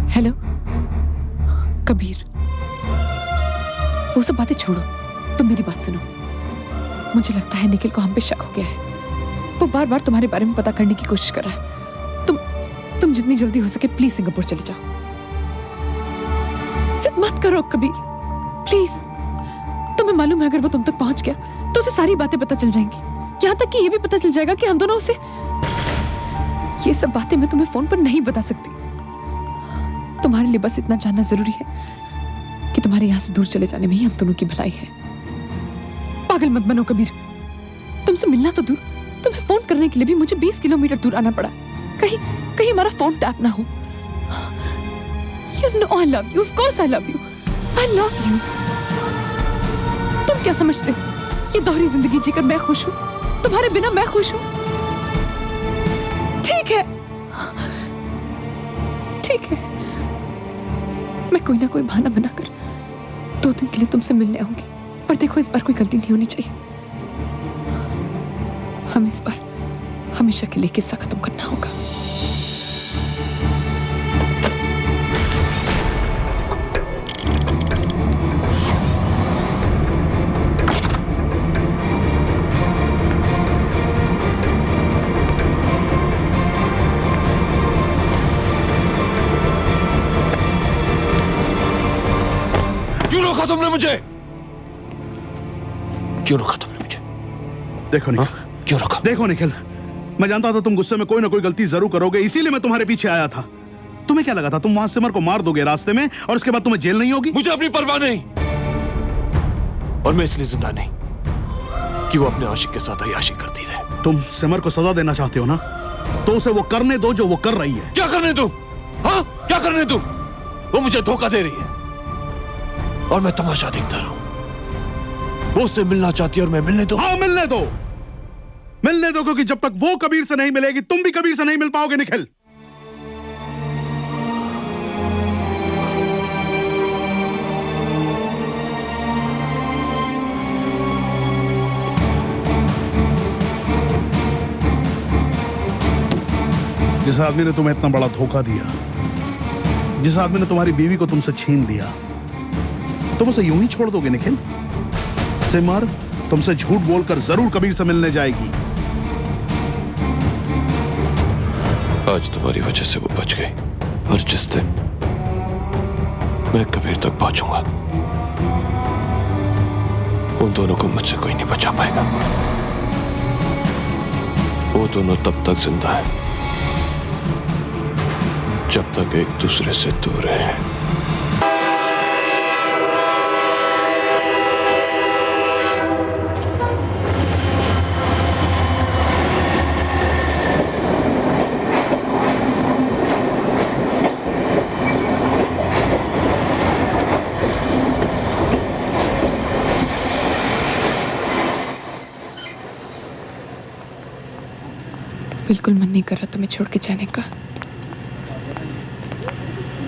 Speaker 2: हेलो कबीर, वो सब बातें छोड़ो, तुम मेरी बात सुनो। मुझे लगता है निखिल को हम पे शक हो गया है। वो बार बार तुम्हारे बारे में पता करने की कोशिश कर रहा है। तुम जितनी जल्दी हो सके प्लीज सिंगापुर चले जाओ। जिद मत करो कबीर, प्लीज। तुम्हें मालूम है अगर वो तुम तक पहुंच गया तो उसे सारी बातें पता चल जाएंगी, यहां तक कि ये भी पता चल जाएगा कि हम दोनों उसे। ये सब बातें मैं तुम्हें फोन पर नहीं बता सकती। तुम्हारे लिए बस इतना जानना जरूरी है कि तुम्हारे यहाँ से दूर चले जाने में ही हम दोनों की भलाई है। पागल मत बनो कबीर। तुमसे मिलना तो दूर, तुम्हें फोन करने के लिए भी मुझे 20 किलोमीटर दूर आना पड़ा। कहीं कहीं हमारा फोन टैप ना हो। You know I love you. Of course I love you. I love you. तुम क्या समझते हो? ये दोहरी जिंदगी जीकर मैं खुश हूँ, तुम्हारे बिना मैं खुश हूँ। ठीक है, ठीक है, मैं कोई ना कोई बहाना बनाकर 2 दिन के लिए तुमसे मिलने आऊंगी। पर देखो, इस बार कोई गलती नहीं होनी चाहिए। हमें इस बार हमेशा के लिए किस्सा खत्म करना होगा।
Speaker 3: क्यों रोका तुमने मुझे? क्यों रोका तुमने मुझे?
Speaker 7: देखो निखिल,
Speaker 3: क्यों रोका?
Speaker 7: देखो निखिल, मैं जानता था तुम गुस्से में कोई ना कोई गलती जरूर करोगे, इसीलिए मैं तुम्हारे पीछे आया था। तुम्हें क्या लगा था तुम वहां सिमर को मार दोगे रास्ते में और उसके बाद तुम्हें जेल नहीं होगी?
Speaker 3: मुझे अपनी परवाह नहीं, और मैं इसलिए जिंदा नहीं कि वो अपने आशिक के साथ अय्याशी करती रहे।
Speaker 7: तुम सिमर को सजा देना चाहते हो ना, तो उसे वो करने दो जो वो कर रही है।
Speaker 3: क्या करने दूं? हाँ, क्या करने दूं? वो मुझे धोखा दे रही है और मैं तमाशा देखता रहूं। वो उससे मिलना चाहती है और मैं मिलने दूं?
Speaker 7: हाँ, मिलने दो, मिलने दो, क्योंकि जब तक वो कबीर से नहीं मिलेगी तुम भी कबीर से नहीं मिल पाओगे निखिल। जिस आदमी ने तुम्हें इतना बड़ा धोखा दिया, जिस आदमी ने तुम्हारी बीवी को तुमसे छीन लिया, तुम उसे यूं ही छोड़ दोगे निखिल? सिमर तुमसे झूठ बोलकर जरूर कबीर से मिलने जाएगी।
Speaker 3: आज तुम्हारी वजह से वो बच गई, और जिस दिन मैं कबीर तक पहुंचूंगा, उन दोनों को मुझसे कोई नहीं बचा पाएगा। वो दोनों तब तक जिंदा है जब तक एक दूसरे से दूर हैं।
Speaker 2: बिल्कुल मन नहीं कर रहा तुम्हें छोड़ के जाने का।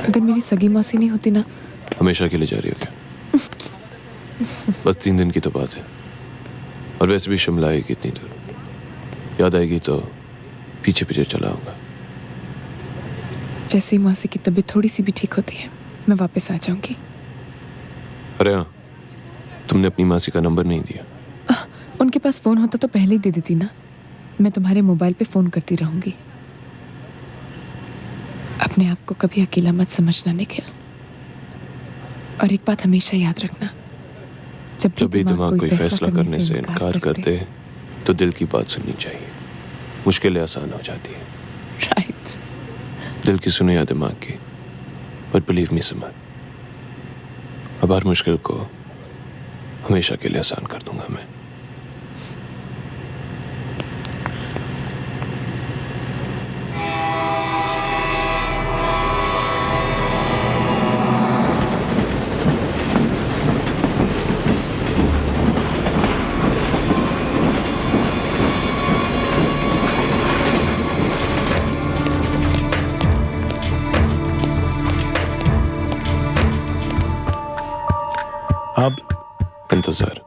Speaker 2: अगर मेरी सगी मौसी नहीं होती ना।
Speaker 3: हमेशा के लिए जा रही हो क्या? बस 3 दिन की तो बात है, और वैसे भी शिमला आएगी इतनी दूर, याद आएगी तो पीछे पीछे चला आऊंगा।
Speaker 2: जैसे ही मौसी की तबीयत थोड़ी सी भी ठीक होती है, मैं वापस आ जाऊंगी।
Speaker 3: अरे हाँ, तुमने अपनी मासी का नंबर नहीं दिया।
Speaker 2: उनके पास फोन होता तो पहले ही दे देती ना। मैं तुम्हारे मोबाइल पे फोन करती रहूंगी। अपने आप को कभी अकेला मत समझना निखिल। और एक बात हमेशा याद रखना, जब भी
Speaker 3: दिमाग कोई फैसला करने से इनकार कर दे तो दिल की बात सुननी चाहिए। मुश्किलें आसान हो जाती है।
Speaker 2: राइट।
Speaker 3: दिल की सुनो या दिमाग की, बट बिलीव मी सिमर, अब हर मुश्किल को हमेशा के लिए आसान कर दूंगा मैं।
Speaker 7: अब
Speaker 3: इंतजार।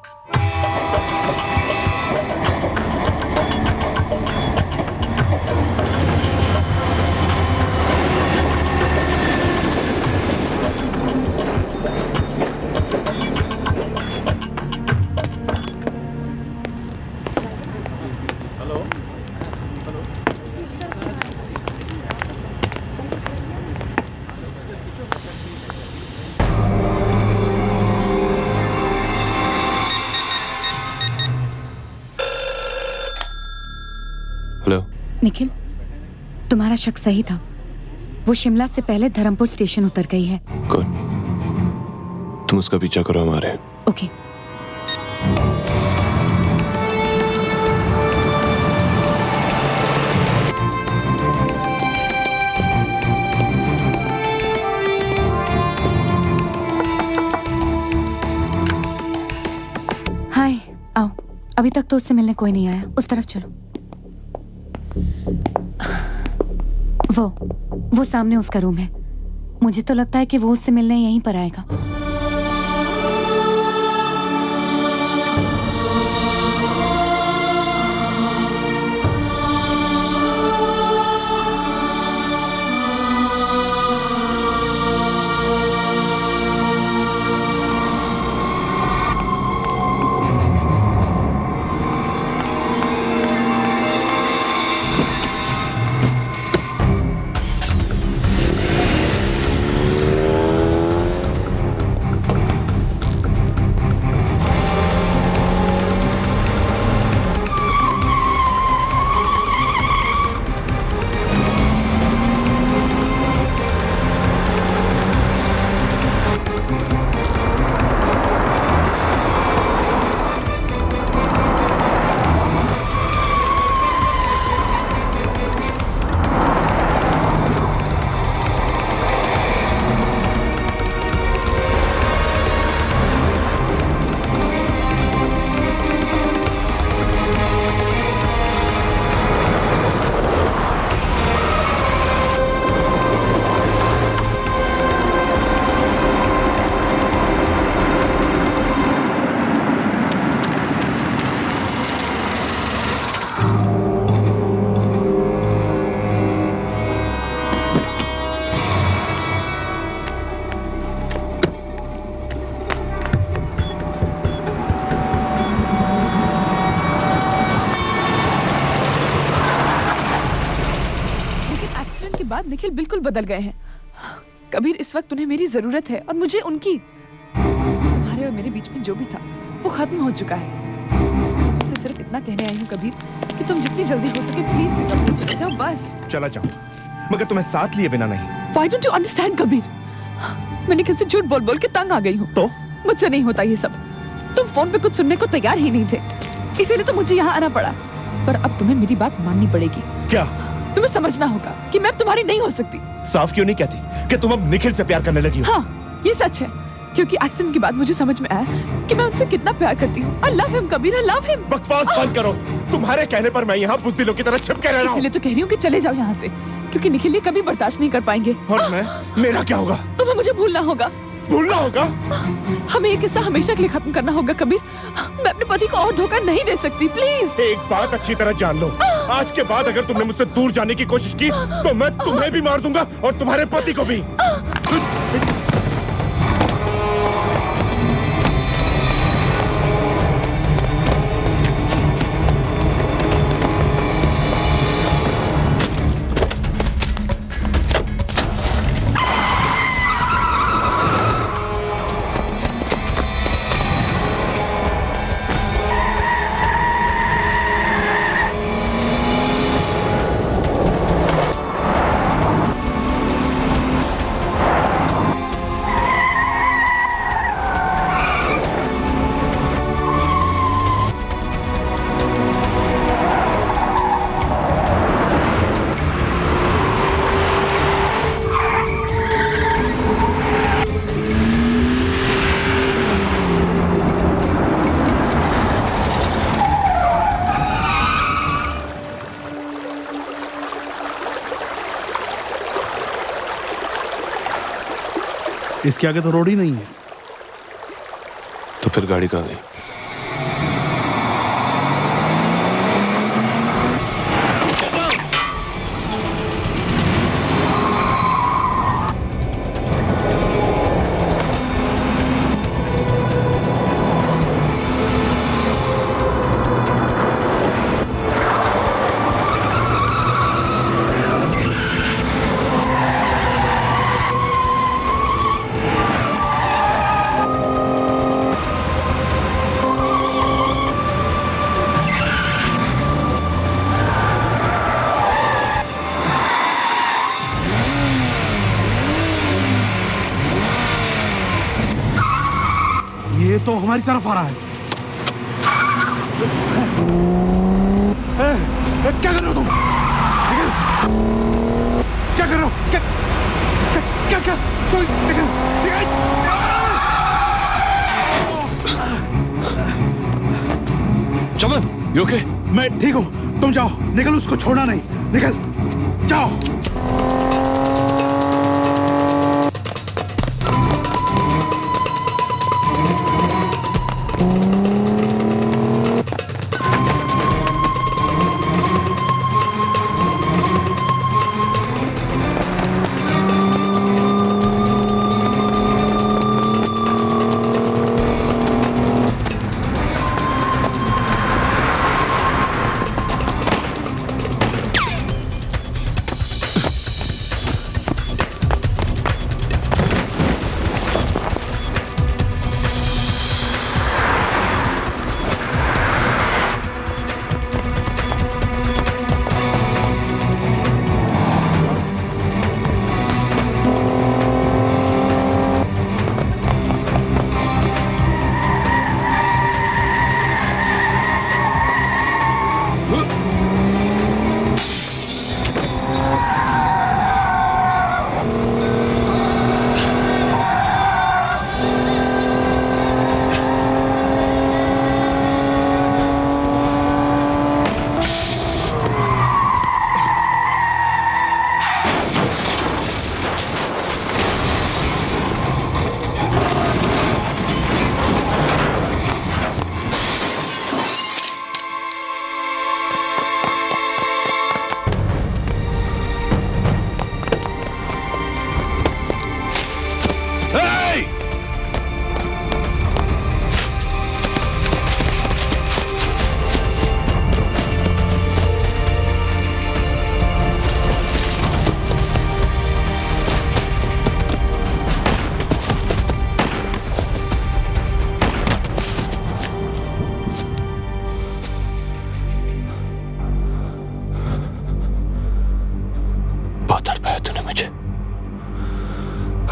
Speaker 3: हेलो।
Speaker 6: निखिल, तुम्हारा शक सही था। वो शिमला से पहले धर्मपुर स्टेशन उतर गई है।
Speaker 3: गुड, तुम उसका पीछा करो हमारे।
Speaker 6: ओके। हाय, आओ। अभी तक तो उससे मिलने कोई नहीं आया। उस तरफ चलो। वो सामने उसका रूम है। मुझे तो लगता है कि वो उससे मिलने यहीं पर आएगा।
Speaker 2: बाद निखिल बिल्कुल बदल गए हैं। कबीर, इस वक्त उन्हें मेरी जरूरत है और मुझे उनकी। तुम्हारे और मेरे बीच में जो भी था वो खत्म हो चुका है। तुमसे सिर्फ इतना कहने आई हूँ कबीर कि तुम जितनी जल्दी हो सके प्लीज सिंगापुर चले जाओ, बस।
Speaker 9: चला जाओ, मगर तुम्हें साथ लिए बिना नहीं।
Speaker 2: Why don't you understand Kabir? मैं निखिल से झूठ बोल बोल के तंग आ गई हूँ।
Speaker 9: तो
Speaker 2: मुझसे नहीं होता ये सब। तुम फोन पे कुछ सुनने को तैयार ही नहीं थे, इसीलिए तो मुझे यहाँ आना पड़ा। पर अब तुम्हें मेरी बात माननी पड़ेगी।
Speaker 9: क्या?
Speaker 2: तुम्हें समझना होगा कि मैं अब तुम्हारी नहीं हो सकती।
Speaker 9: साफ क्यों नहीं कहती कि तुम अब निखिल से प्यार करने लगी हो?
Speaker 2: हाँ, ये सच है, क्योंकि एक्सीडेंट के बाद मुझे समझ में आया कि मैं उनसे कितना प्यार करती हूँ। I love him Kabir, I love him।
Speaker 9: बकवास बंद करो। तुम्हारे कहने पर मैं यहाँ बुज़दिलों की तरह छिप के रह रहा हूँ।
Speaker 2: इसीलिए तो कह रही हूँ कि चले जाओ यहाँ से, क्योंकि निखिल ये कभी बर्दाश्त नहीं कर पाएंगे।
Speaker 9: और मेरा क्या होगा?
Speaker 2: तुम्हें मुझे भूलना होगा।
Speaker 9: भूलना होगा?
Speaker 2: हमें ये किस्सा हमेशा के लिए खत्म करना होगा कबीर। मैं अपने पति को और धोखा नहीं दे सकती, प्लीज।
Speaker 9: एक बात अच्छी तरह जान लो, आज के बाद अगर तुमने मुझसे दूर जाने की कोशिश की तो मैं तुम्हें भी मार दूंगा और तुम्हारे पति को भी।
Speaker 7: इसके आगे तो रोड ही नहीं है।
Speaker 3: तो फिर गाड़ी कहाँ गई?
Speaker 7: हमारी तरफ आ रहा है। क्या कर रहे हो तुम? क्या कर रहे हो? क्या क्या क्या कोई
Speaker 3: चमन, you okay?
Speaker 7: मैं ठीक हूँ, तुम जाओ। निकल, उसको छोड़ना नहीं। निकल, जाओ।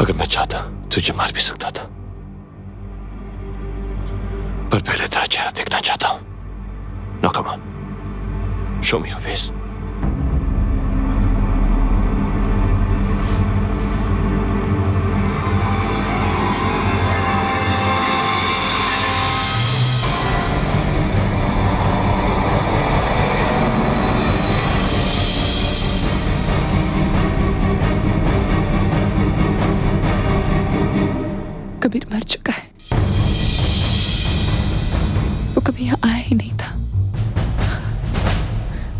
Speaker 3: अगर मैं चाहता तुझे मार भी सकता था, पर पहले तेरा चेहरा देखना चाहता हूं। Now come on, show me your face.
Speaker 2: Kabir मर चुका है, वो कभी यहाँ आया ही नहीं था।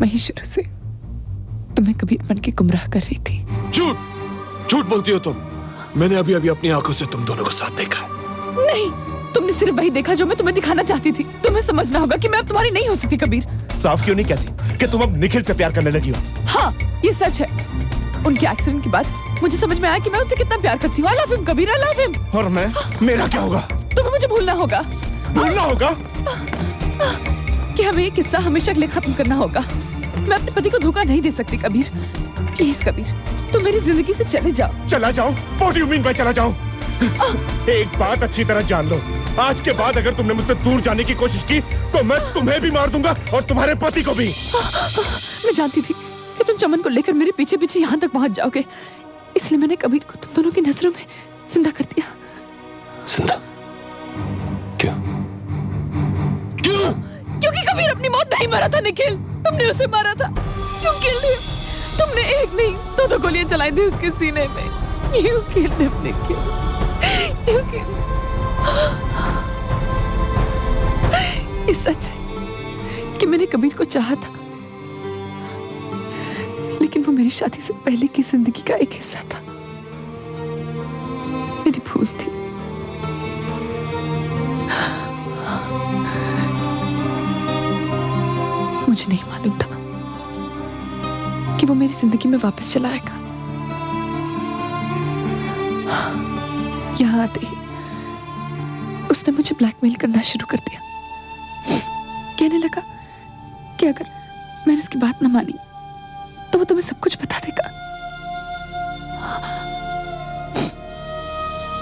Speaker 2: मैं ही शुरू से तुम्हें कबीर बन के गुमराह कर रही थी।
Speaker 3: झूठ बोलती हो तुम। मैंने अभी अभी अपनी आंखों से तुम दोनों को साथ देखा है।
Speaker 2: नहीं, तुमने सिर्फ वही देखा जो मैं तुम्हें दिखाना चाहती थी। तुम्हें समझना होगा कि मैं अब तुम्हारी नहीं हो सकती कबीर।
Speaker 9: साफ क्यों नहीं कहती कि तुम अब निखिल से प्यार करने लगी हो?
Speaker 2: हाँ, ये सच है। उनके एक्सीडेंट के बाद मुझे समझ में आया कि मैं उससे कितना प्यार करती हूँ। I love him Kabir, I love him.
Speaker 9: और मैं, मेरा क्या होगा?
Speaker 2: तुम्हें मुझे भूलना होगा।
Speaker 9: भूलना होगा
Speaker 2: कि हमें ये किस्सा हमेशा के लिए खत्म करना होगा। मैं अपने पति को धोखा नहीं दे सकती कबीर। प्लीज कबीर, तुम मेरी जिंदगी से चले जाओ।
Speaker 9: चला जाऊं? What do you mean by चला जाऊं? एक बात अच्छी तरह जान लो, आज के बाद अगर तुमने मुझसे दूर जाने की कोशिश की तो मैं तुम्हें भी मार दूंगा और तुम्हारे पति को भी।
Speaker 2: मैं जानती थी कि तुम चमन को लेकर मेरे पीछे पीछे यहाँ तक पहुँच जाओगे, इसलिए मैंने कबीर को तुम दोनों की नजरों में जिंदा कर दिया।
Speaker 3: जिंदा? क्यों? क्यों?
Speaker 2: क्योंकि कबीर अपनी मौत नहीं मरा था निखिल, तुमने उसे मारा था। You killed him. तुमने एक नहीं दो गोलियां चलाई थी उसके सीने में। You killed him, Nikhil. You killed him. ये सच है कि मैंने कबीर को चाहा था, लेकिन वो मेरी शादी से पहले की जिंदगी का एक हिस्सा था। मेरी भूल थी। मुझे नहीं मालूम था कि वो मेरी जिंदगी में वापस चला आएगा। यहाँ आते ही उसने मुझे ब्लैकमेल करना शुरू कर दिया। कहने लगा कि अगर मैंने उसकी बात न मानी तो वो तुम्हें सब कुछ बता देगा।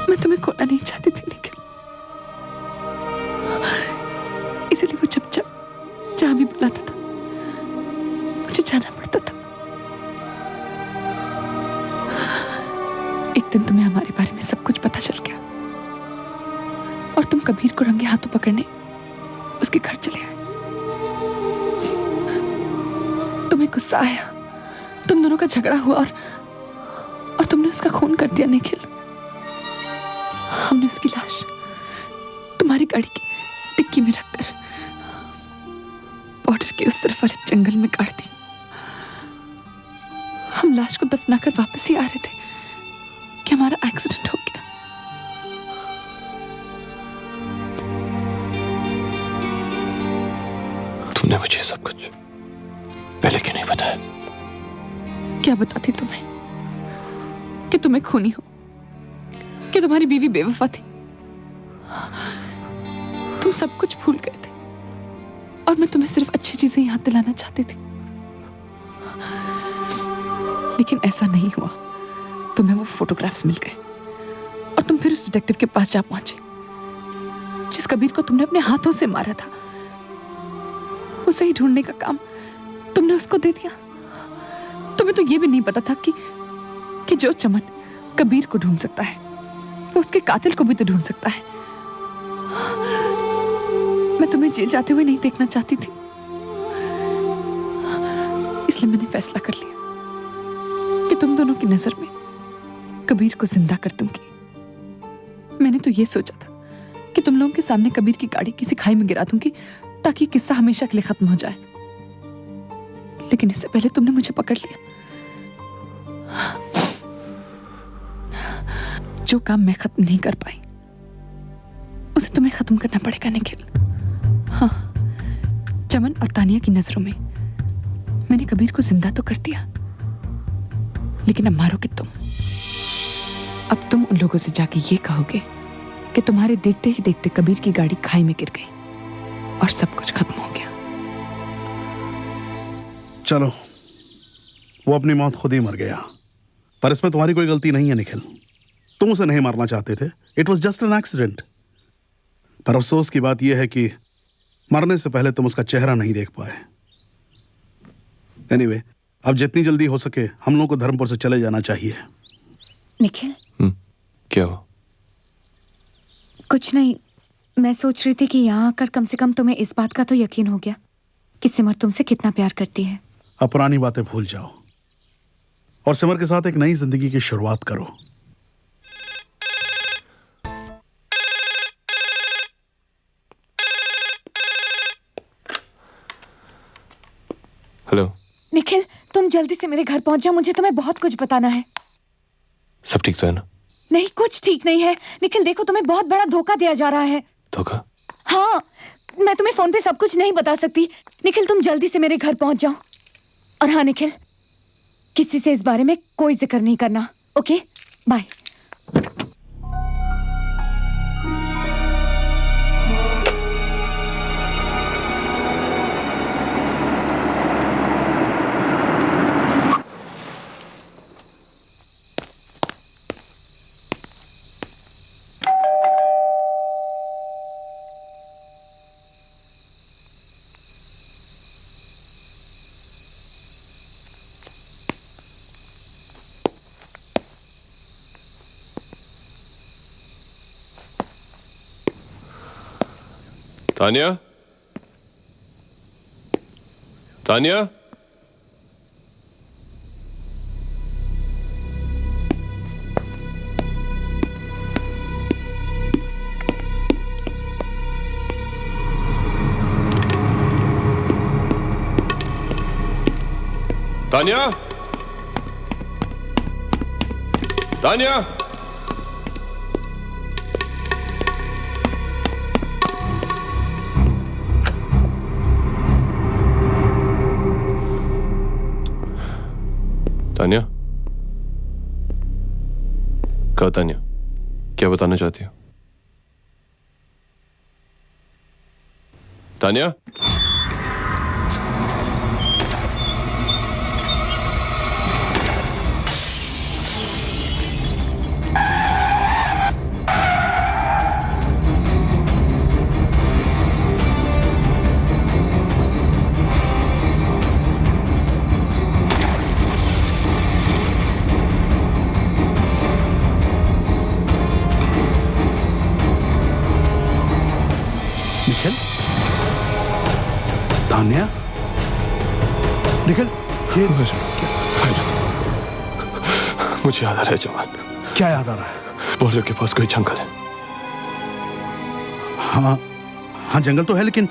Speaker 2: मैं तुम्हें खोना नहीं चाहती थी निखिल, इसलिए वो जब जब जहां भी बुलाता था मुझे जाना पड़ता था। एक दिन तुम्हें हमारे बारे में सब कुछ पता चल गया और तुम कबीर को रंगे हाथों पकड़ने उसके घर चले आए। तुम्हें गुस्सा आया, तुम दोनों का झगड़ा हुआ और तुमने उसका खून कर दिया निखिल। हमने उसकी लाश तुम्हारी गाड़ी की डिक्की में रखकर बॉर्डर के उस तरफ वाले जंगल में गाड़ दी। हम लाश को दफनाकर वापस ही आ रहे थे कि हमारा एक्सीडेंट हो गया।
Speaker 3: तुमने मुझे सब कुछ पहले क्यों नहीं बताया?
Speaker 2: क्या बताती तुम्हें कि तुम्हें खूनी हो, कि तुम्हारी बीवी बेवफा थी। तुम सब कुछ भूल गए थे और मैं तुम्हें सिर्फ अच्छी चीजें याद दिलाना चाहती थी, लेकिन ऐसा नहीं हुआ। तुम्हें वो फोटोग्राफ्स मिल गए और तुम फिर उस डिटेक्टिव के पास जा पहुंचे जिस कबीर को तुमने अपने हाथों से मारा था। उसे ही ढूंढने का काम तुमने उसको दे दिया। तुम्हें तो ये भी नहीं पता था कि जो चमन कबीर को ढूंढ सकता है वो उसके कातिल को भी तो ढूंढ सकता है। मैं तुम्हें जेल जाते हुए नहीं देखना चाहती थी, इसलिए मैंने फैसला कर लिया कि तुम दोनों की नजर में कबीर को जिंदा कर दूंगी। मैंने तो ये सोचा था कि तुम लोगों के सामने कबीर की गाड़ी किसी खाई में गिरा दूंगी ताकि किस्सा हमेशा के लिए खत्म हो जाए, लेकिन इससे पहले तुमने मुझे पकड़ लिया। जो काम मैं खत्म नहीं कर पाई उसे तुम्हें खत्म करना पड़ेगा निखिल। हाँ, चमन और तानिया की नजरों में मैंने कबीर को जिंदा तो कर दिया, लेकिन अब मारोगे तुम। अब तुम उन लोगों से जाके ये कहोगे कि तुम्हारे देखते ही देखते कबीर की गाड़ी खाई में गिर गई और सब कुछ खत्म हो गया।
Speaker 7: चलो, वो अपनी मौत खुद ही मर गया, पर इसमें तुम्हारी कोई गलती नहीं है निखिल। तुम उसे नहीं मारना चाहते थे, it was just an accident. पर अफसोस की बात यह है कि मरने से पहले तुम उसका चेहरा नहीं देख पाए। एनीवे, अब जितनी जल्दी हो सके हम लोगों को धर्मपुर से चले जाना चाहिए।
Speaker 6: निखिल,
Speaker 3: क्या हुआ?
Speaker 6: कुछ नहीं, मैं सोच रही थी कि यहाँ आकर कम से कम तुम्हें इस बात का तो यकीन हो गया कि सिमर तुमसे कितना प्यार करती है।
Speaker 7: अब पुरानी बातें भूल जाओ और सिमर के साथ एक नई जिंदगी की शुरुआत करो।
Speaker 3: हेलो
Speaker 6: निखिल, तुम जल्दी से मेरे घर पहुंच जाओ, मुझे तुम्हें बहुत कुछ बताना है।
Speaker 3: सब ठीक तो है ना?
Speaker 6: नहीं, कुछ ठीक नहीं है। निखिल देखो, तुम्हें बहुत बड़ा धोखा दिया जा रहा है।
Speaker 3: धोखा?
Speaker 6: हाँ, मैं तुम्हें फोन पे सब कुछ नहीं बता सकती। निखिल, तुम जल्दी से मेरे घर पहुंच जाओ। और हाँ निखिल, किसी से इस बारे में कोई जिक्र नहीं करना, ओके? बाय।
Speaker 3: तानिया? तानिया? तानिया? तानिया? तानिया? कहा तानिया, क्या बताना चाहती हो? तानिया?
Speaker 7: निखिल, तान्या, निखिल, ये
Speaker 3: मुझे याद आ रहा है जवान।
Speaker 7: क्या याद आ रहा है?
Speaker 3: बॉर्डर के पास कोई जंगल है।
Speaker 7: हाँ हाँ, जंगल तो है, लेकिन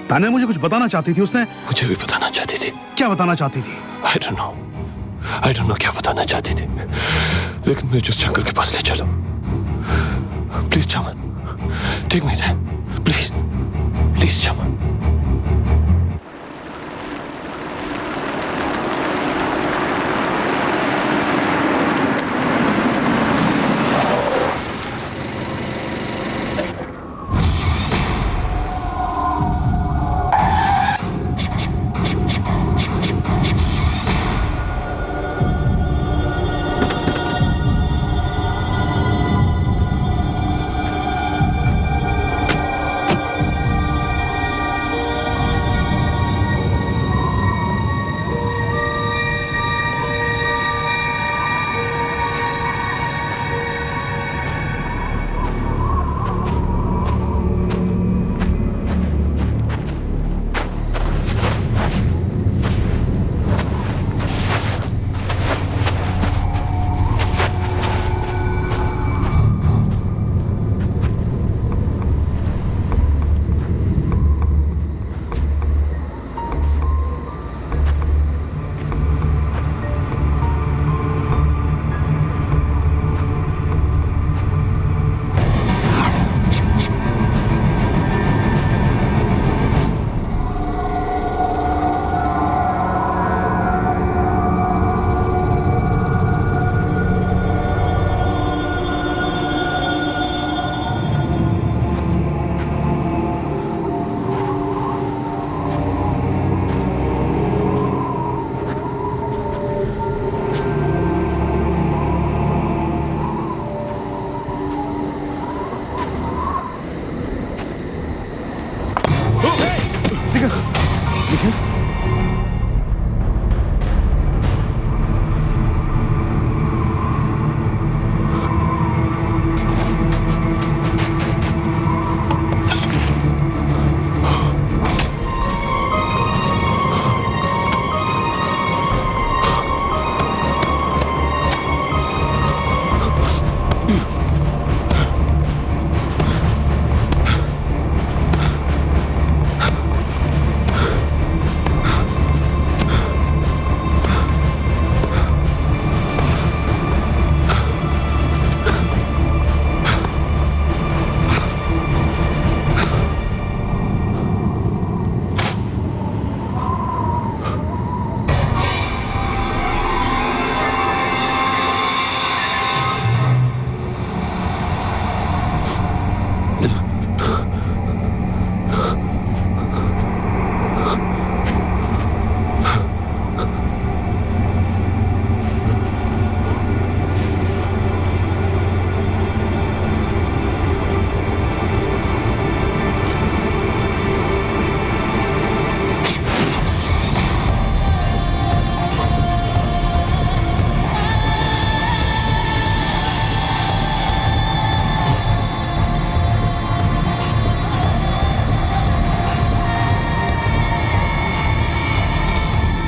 Speaker 7: तान्या मुझे कुछ बताना चाहती थी। उसने
Speaker 3: मुझे भी बताना चाहती थी।
Speaker 7: क्या बताना चाहती थी?
Speaker 3: I don't know क्या बताना चाहती थी, लेकिन मुझे उस जंगल के पास ले चलो। Please Chaman, take me there, please please Chaman.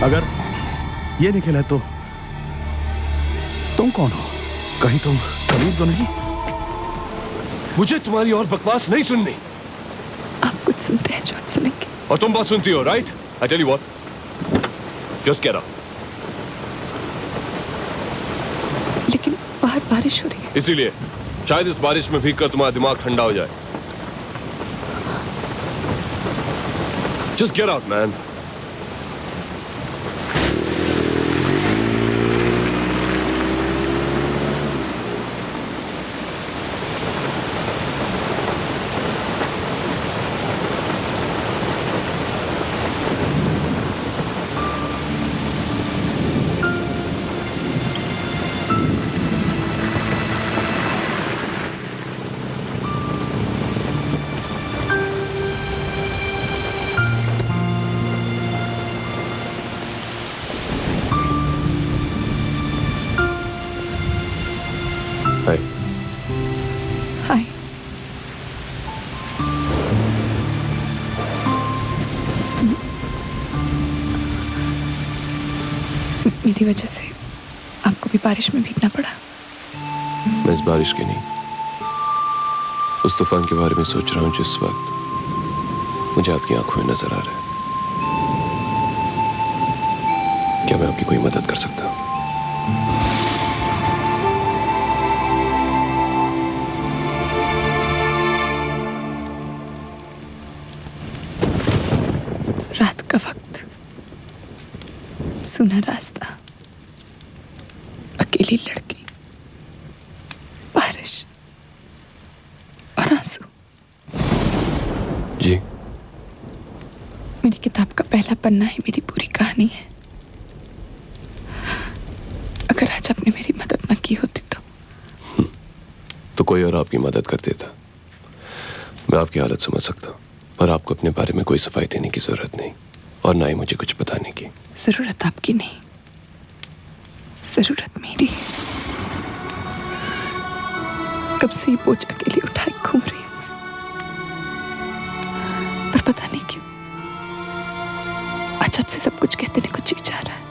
Speaker 7: अगर ये निखिल है तो तुम कौन हो? कहीं तुम करीब तो नहीं?
Speaker 3: मुझे तुम्हारी और बकवास नहीं सुननी।
Speaker 2: आप कुछ सुनते हैं जो आप सुनेंगे।
Speaker 3: और तुम बात सुनती हो, right? I tell you what, just get out.
Speaker 2: लेकिन बाहर बारिश हो रही है।
Speaker 3: इसीलिए शायद इस बारिश में भीगकर तुम्हारा दिमाग ठंडा हो जाए। Just get out man.
Speaker 2: मेरी वजह से आपको भी बारिश में भीगना पड़ा।
Speaker 3: मैं इस बारिश की नहीं, उस तूफान के बारे में सोच रहा हूं जिस वक्त मुझे आपकी आंखों में नजर आ रहा है। क्या मैं आपकी कोई मदद कर सकता हूं?
Speaker 2: रात का वक्त, सूना रास्ता, अकेली लड़की, बारिश और आंसू।
Speaker 3: जी,
Speaker 2: मेरी किताब का पहला पन्ना ही मेरी पूरी कहानी है। अगर आज आपने मेरी मदद ना की होती
Speaker 3: तो कोई और आपकी मदद कर देता। मैं आपकी हालत समझ सकता हूं, पर आपको अपने बारे में कोई सफाई देने की जरूरत नहीं, और ना ही मुझे कुछ बताने की।
Speaker 2: जरूरत आपकी नहीं, जरूरत मेरी है। कब से ये बोझ अकेली उठाए घूम रही हूं मैं, पर पता नहीं क्यों आज आपसे सब कुछ कहते ने कुछ जी जा रहा है।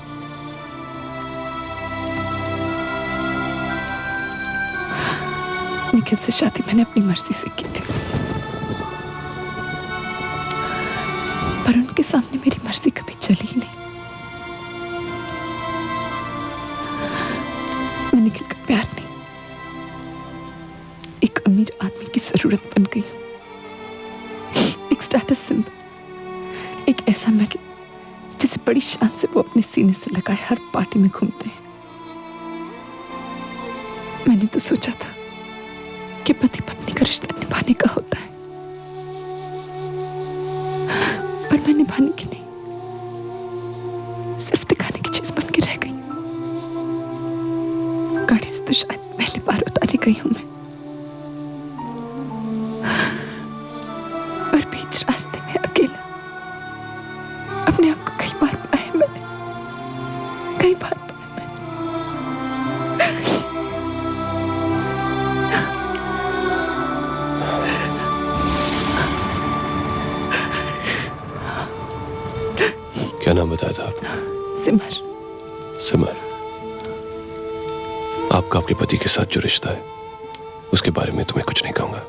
Speaker 2: निखिल से शादी मैंने अपनी मर्जी से की थी, पर उनके सामने मेरी मर्जी कभी चली ही नहीं। मैं निखिल का प्यार नहीं, एक अमीर आदमी की जरूरत बन गई, एक स्टेटस सिंबल, एक ऐसा मेडल जिसे बड़ी शान से वो अपने सीने से लगाए हर पार्टी में घूमते हैं। मैंने तो सोचा था कि पति पत्नी का रिश्ता निभाने का होता है, पर मैं निभाने की नहीं, सिर्फ दिखाने की चीज बन के रह गई। गाड़ी से तो शायद पहली बार उतारी गई हूं मैं, पर बीच रास्ते में अकेला अपने आप को कई बार पाया मैंने, कई बार पाया मैंने।
Speaker 3: क्या नाम बताया था आपने?
Speaker 2: सिमर।
Speaker 3: सिमर, आपका आपके पति के साथ जो रिश्ता है उसके बारे में तुम्हें कुछ नहीं कहूंगा,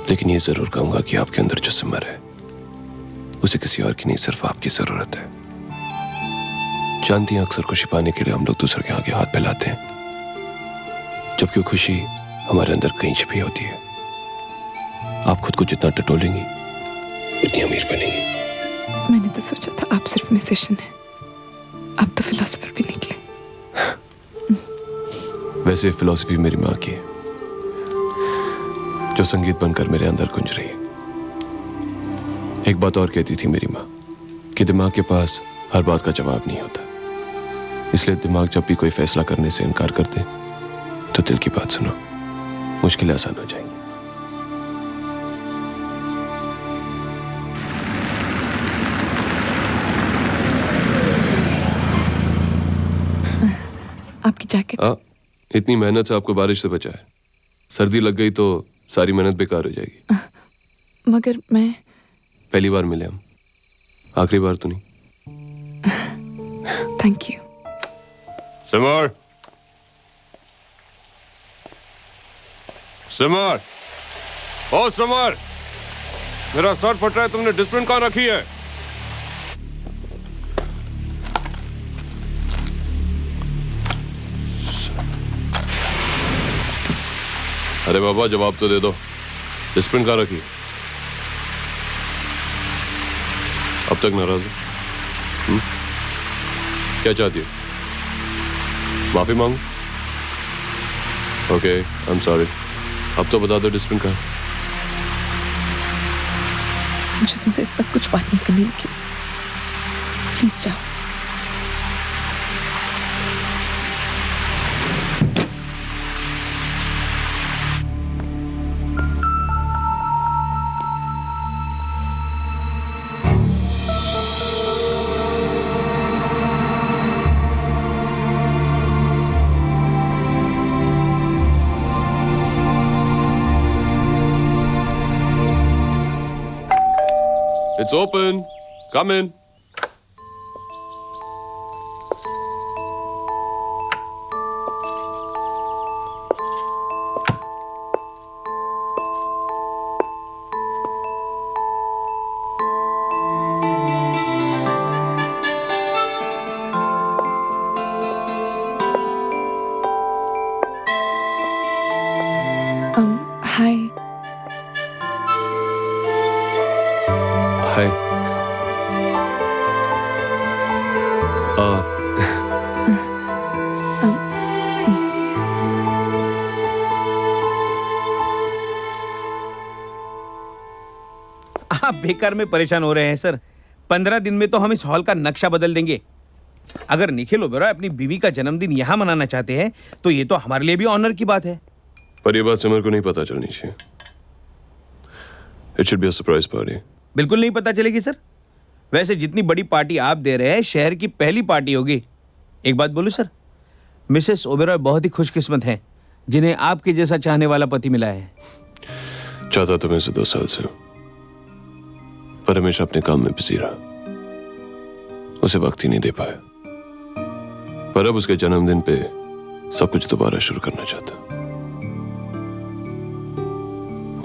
Speaker 3: लेकिन ये जरूर कहूंगा कि आपके अंदर जो सिमर है उसे किसी और की नहीं, सिर्फ आपकी जरूरत है। जानती हैं, अक्सर खुशी पाने के लिए हम लोग दूसरों के आगे हाथ फैलाते हैं, जबकि वो खुशी हमारे अंदर कहीं छिपी होती है। आप खुद को जितना टटोलेंगी उतनी अमीर बनेंगी।
Speaker 2: मैंने तो सोचा था आप सिर्फ म्यूजिशियन हैं, आप तो फिलोसोफर भी निकले।
Speaker 3: वैसे फिलॉसफी मेरी माँ की है, जो संगीत बनकर मेरे अंदर गुंज रही है। एक बात और कहती थी मेरी माँ कि दिमाग के पास हर बात का जवाब नहीं होता, इसलिए दिमाग जब भी कोई फैसला करने से इनकार कर दे तो दिल की बात सुनो, मुश्किलें आसान हो जाएंगी।
Speaker 2: आपकी जैकेट।
Speaker 3: इतनी मेहनत से आपको बारिश से बचा है, सर्दी लग गई तो सारी मेहनत बेकार हो जाएगी।
Speaker 2: मगर मैं
Speaker 3: पहली बार मिले हम, आखिरी बार तो नहीं।
Speaker 2: Thank you.
Speaker 3: सिमर, सिमर, ओ सिमर, मेरा सर फट रहा है, तुमने डिस्प्लिन कहाँ रखी है? अरे बाबा जवाब तो दे दो, डिस्प्लिन कहाँ रखी है? अब तक नाराज हो? क्या चाहती है? माफी मांगू? Okay, I am sorry. अब तो बता दो डिस्प्लिन कहाँ?
Speaker 2: मुझे तुमसे इस वक्त कुछ बात नहीं करनी होगी, प्लीज जाओ।
Speaker 3: It's open. Come in. हाय।
Speaker 8: आप बेकार में परेशान हो रहे हैं सर। 15 दिन में तो हम इस हॉल का नक्शा बदल देंगे। अगर निखिल ओबेरॉय अपनी बीवी का जन्मदिन यहाँ मनाना चाहते हैं तो ये तो हमारे लिए भी ऑनर की बात है।
Speaker 3: पर ये बात सिमर को नहीं पता चलनी चाहिए। It should be a surprise party.
Speaker 8: बिल्कुल नहीं पता चलेगी सर। वैसे जितनी बड़ी पार्टी आप दे रहे हैं शहर की पहली पार्टी होगी। एक बात बोलूं सर, मिसेस ओबेरॉय बहुत ही खुशकिस्मत हैं जिन्हें आपके जैसा चाहने वाला पति मिला है।
Speaker 3: चाहता तो मैं से 2 साल से, पर हमेशा अपने काम में बिजी रहा, उसे वक्त ही नहीं दे पाया। पर अब उसके जन्मदिन पे सब कुछ दोबारा शुरू करना चाहता।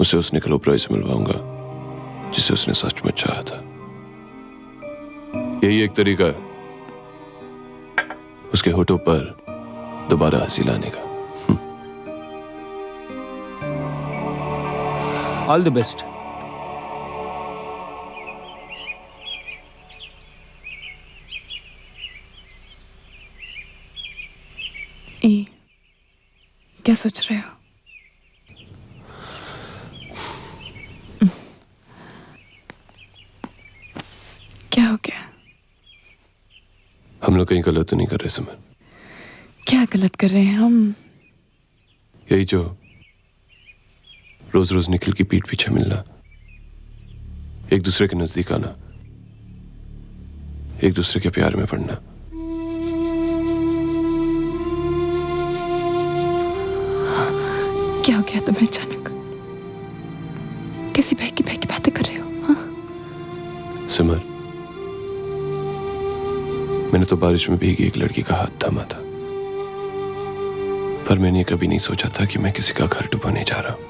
Speaker 3: उसे उस निखिल ओबेरॉय से मिलवाऊंगा जिसे उसने सच में चाहा था। यही एक तरीका है उसके होठों पर दोबारा हंसी लाने का।
Speaker 8: All the best.
Speaker 2: क्या सोच रहे हो? क्या हो गया?
Speaker 3: हम लोग कहीं गलत तो नहीं कर रहे सिमर?
Speaker 2: क्या गलत कर रहे हैं हम?
Speaker 3: यही जो रोज रोज निखिल की पीठ पीछे मिलना, एक दूसरे के नजदीक आना, एक दूसरे के प्यार में पड़ना।
Speaker 2: क्या हो गया तुम्हें अचानक? कैसी बहकी बहकी बातें कर रहे हो? हाँ?
Speaker 3: सिमर, मैंने तो बारिश में भीगी एक लड़की का हाथ थामा था, पर मैंने कभी नहीं सोचा था कि मैं किसी का घर डुबाने जा रहा हूं।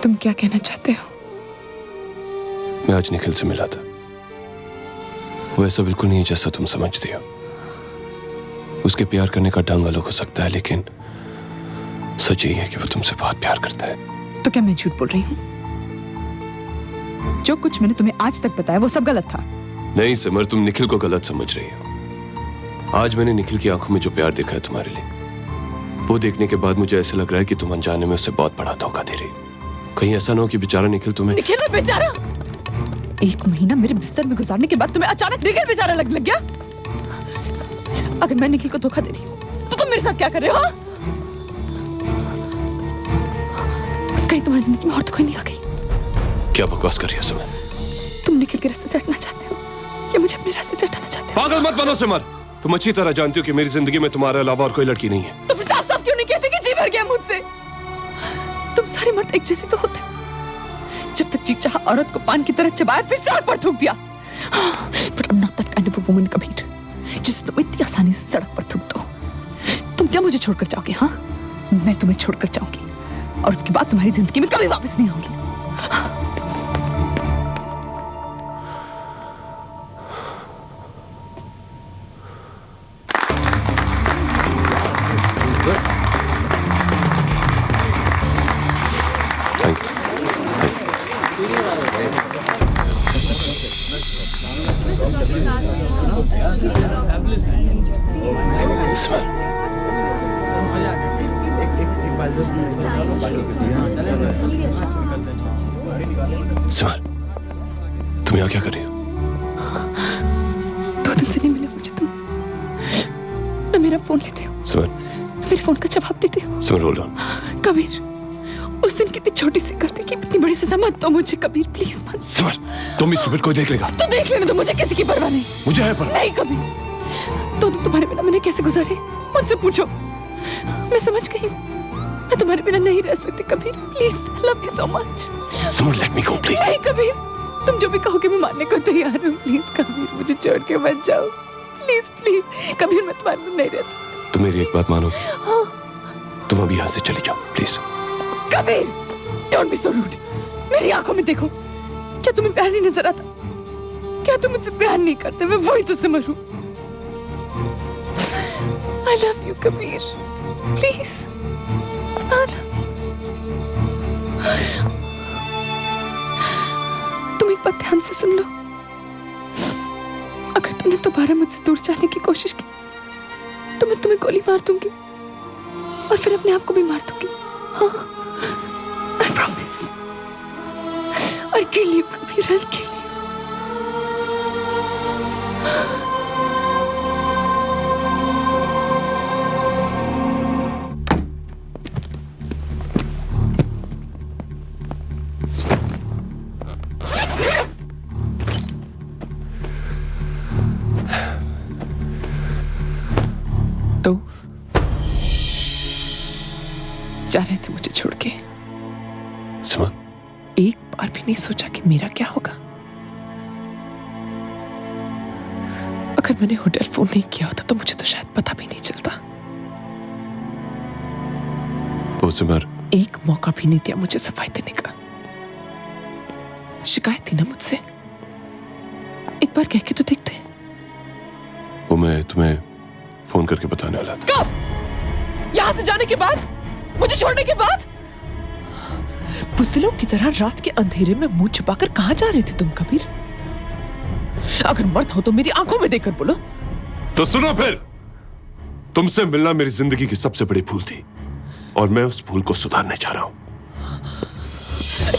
Speaker 2: तुम क्या कहना चाहते हो?
Speaker 3: मैं आज निखिल से मिला था। वो ऐसा बिल्कुल नहीं है जैसा तुम समझती हो। उसके प्यार करने का ढंग अलग हो सकता है, लेकिन सच यही है कि वो तुमसे बहुत प्यार करता है।
Speaker 2: तो क्या मैं झूठ बोल रही हूँ? जो कुछ मैंने तुम्हें आज तक बताया वो सब गलत था।
Speaker 3: नहीं सिमर, तुम निखिल को गलत समझ रही हो। आज मैंने निखिल की आंखों में जो प्यार देखा है तुम्हारे लिए, वो देखने के बाद मुझे ऐसा लग रहा है कि तुम अनजाने में उसे बहुत बड़ा धोखा दे रही हो। कहीं ऐसा ना हो कि बेचारा निखिल तुम्हें।
Speaker 2: निखिल बेचारा? 1 महीना मेरे बिस्तर में गुजारने के बाद तुम्हें अचानक निखिल बेचारा लगने लग गया? अगर मैं निखिल को धोखा दे रही हूँ तो तुम मेरे साथ क्या कर रहे हो? कहीं तुम्हारी जिंदगी में और तो कोई नहीं आ गई?
Speaker 3: क्या बकवास कर रही हो सिमर?
Speaker 2: तुम निखिल के रास्ते से हटना चाहते हो या मुझे अपने रास्ते से हटाना चाहते हो?
Speaker 3: पागल मत बनो सिमर। तुम अच्छी तरह जानती हो कि मेरी जिंदगी में तुम्हारे अलावा और कोई लड़की नहीं है।
Speaker 2: तो फिर साफ साफ क्यों नहीं कहते कि जी भर गया मुझसे? तुम सारे मर्द एक जैसे तो होते। जब तक जी चाहा औरत को पान की तरह चबाया, फिर सड़क पर थूक दिया। But I'm not that kind of a woman, Kabir, जिसे तुम इतनी आसानी से सड़क पर थूक दो। तुम क्या मुझे छोड़कर जाओगे? हाँ, मैं तुम्हें छोड़कर जाऊंगी और उसके बाद तुम्हारी जिंदगी में कभी वापस नहीं आऊंगी।
Speaker 3: सिमर, तुम यहाँ क्या कर रही हो?
Speaker 2: 2 दिन से नहीं मिले मुझे तुम। न मेरा फोन लेते हो,
Speaker 3: सिमर,
Speaker 2: न मेरे फोन का जवाब देते हो।
Speaker 3: सिमर होल्ड ऑन।
Speaker 2: कबीर, उस दिन कितनी छोटी सी गलती की इतनी बड़ी सजा मत दो मुझे कबीर, प्लीज मत।
Speaker 3: सिमर, तुम इस कोई देख लेगा।
Speaker 2: तो देख लेने दो, मुझे किसी की परवाह नहीं।
Speaker 3: मुझे है परवाह।
Speaker 2: नहीं कबीर, तो तुम्हारे बिना मैंने कैसे गुजारे मुझसे पूछो। मैं समझ गई हूँ, मैं तुम्हारे बिना नहीं रह सकती Kabir. Please, I love you so much.
Speaker 3: Simar, let me go please.
Speaker 2: नहीं कबीर, तुम जो भी कहोगे मैं मानने को तैयार हूँ। प्लीज कबीर, मुझे छोड़ के मत जाओ। प्लीज प्लीज कबीर, मैं तुम्हारे बिना नहीं रह सकती।
Speaker 3: तुम मेरी एक बात मानो।
Speaker 2: हाँ।
Speaker 3: तुम अभी यहाँ से चली जाओ please.
Speaker 2: Kabir, don't be so rude. मेरी आंखों में देखो, क्या तुम्हें प्यार नहीं नजर आता? क्या तुम मुझसे प्यार नहीं करते? मैं वही तो सिमर हूँ। I love you Kabir, please. तुम एक बात ध्यान से सुन लो। अगर तुमने दोबारा मुझसे दूर जाने की कोशिश की तो मैं तुम्हें गोली मार दूंगी और फिर अपने आप को भी मार दूंगी। हाँ, I promise। और kill you Kabir, I'll kill you। तो जा रहे थे मुझे छोड़ के।
Speaker 3: सिमा,
Speaker 2: एक बार भी नहीं सोचा कि मेरा क्या होगा। अगर मैंने होटल फोन नहीं किया होता तो मुझे तो शायद पता भी नहीं चलता।
Speaker 3: वो सिमर,
Speaker 2: एक मौका भी नहीं दिया मुझे सफाई देने का। शिकायत थी ना मुझसे, एक बार कह के तो देखते।
Speaker 3: वो मैं तुम्हें फोन करके बताने वाला था।
Speaker 2: कब? यहां से जाने के बाद? मुझे छोड़ने के बाद? बुज़दिलों की तरह रात के अंधेरे में मुंह छुपाकर कहां जा रहे थे तुम कबीर? अगर मर्द हो तो मेरी आंखों में देखकर बोलो।
Speaker 3: तो सुनो फिर, तुमसे मिलना मेरी जिंदगी की सबसे बड़ी भूल थी और मैं उस भूल को सुधारने जा रहा हूं।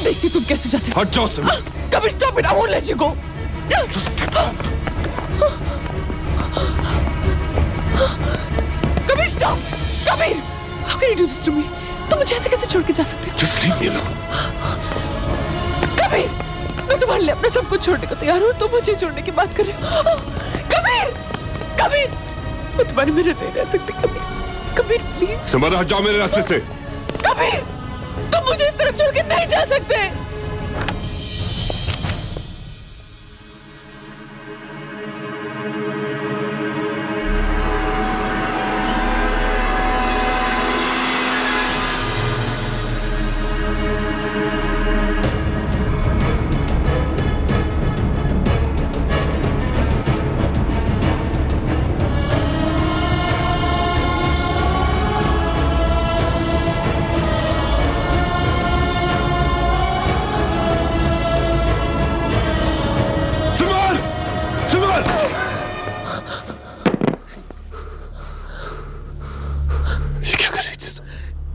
Speaker 2: देखती तुम कैसे जाते हो।
Speaker 3: हट जाओ Simar.
Speaker 2: Kabir stop it, I won't let you go. Kabir stop, Kabir, how can you do this to me? तुम मुझे ऐसे कैसे छोड़ के जा सकते हो?
Speaker 3: Just leave me alone।
Speaker 2: Kabir, मैं तुम्हारे लिए अपना सब कुछ छोड़ने को तैयार हूँ, तुम मुझे छोड़ने की बात कर रहे हो। कबीर, कबीर, मैं तुम्हारे बिना नहीं रह सकती। कबीर, कबीर प्लीज।
Speaker 3: सिमर, हट जाओ मेरे रास्ते से।
Speaker 2: कबीर, तुम मुझे इस तरह छोड़ के नहीं जा सकते।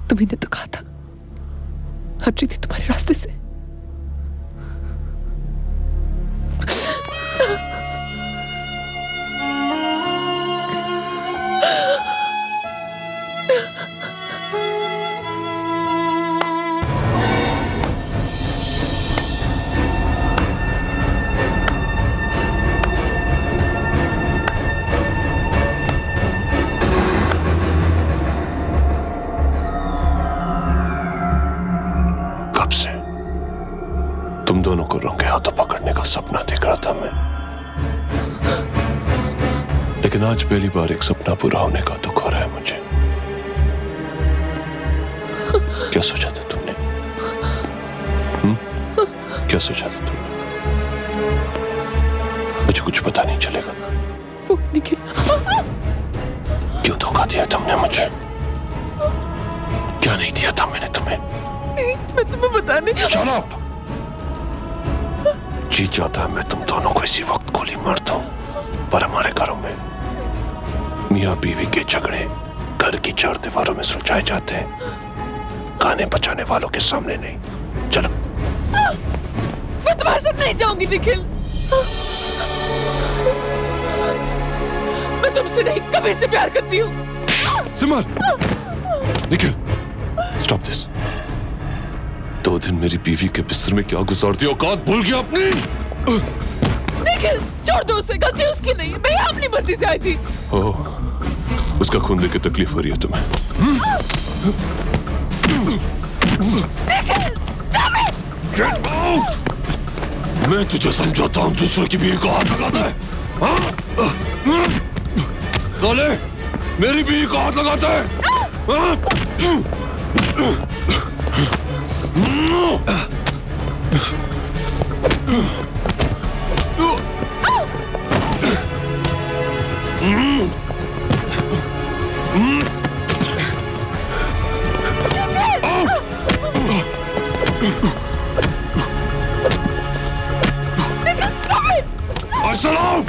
Speaker 2: तुम्ही ने तो कहा था हट रही थी तुम्हारे रास्ते से।
Speaker 3: कब से तुम दोनों को रंगे हाथों पकड़ने का सपना देख रहा था मैं, लेकिन आज पहली बार एक सपना पूरा होने का दुख हो रहा है मुझे। क्या सोचा था तुमने? क्या सोचा था तुमने? मुझे कुछ पता नहीं चलेगा।
Speaker 2: वो निखिल,
Speaker 3: क्यों धोखा दिया तुमने मुझे? क्या नहीं दिया था मैंने तुम्हें?
Speaker 2: मैं तुम्हें बताने।
Speaker 3: Shut up! जी चाहता है मैं तुम दोनों को इसी वक्त गोली मार दूं, पर हमारे घरों में मियाँ बीवी के झगड़े घर की चार दीवारों में सुलझाए जाते हैं, गाने बजाने वालों के सामने नहीं। चलो।
Speaker 2: मैं तुम्हारे साथ नहीं जाऊंगी निखिल। मैं तुमसे नहीं कबीर से प्यार करती हूँ।
Speaker 3: सिमर, निखिल, स्टॉप दिस। 2 दिन मेरी बीवी के बिस्तर में क्या गुजारती औकात भूल गया अपनी?
Speaker 2: निखिल, छोड़ दो उसे, गलती उसकी नहीं है। मैं यहाँ अपनी मर्जी से आई थी।
Speaker 3: ओह, उसका खून देके तकलीफ हो रही है तुम्हें?
Speaker 2: Nikhil, stop it!
Speaker 3: Get out! मैं तुझे समझाता हूँ दूसरों की बीवी को हाथ लगाता है। साले, मेरी बीवी को हाथ लगाता है। मार्शल आओ।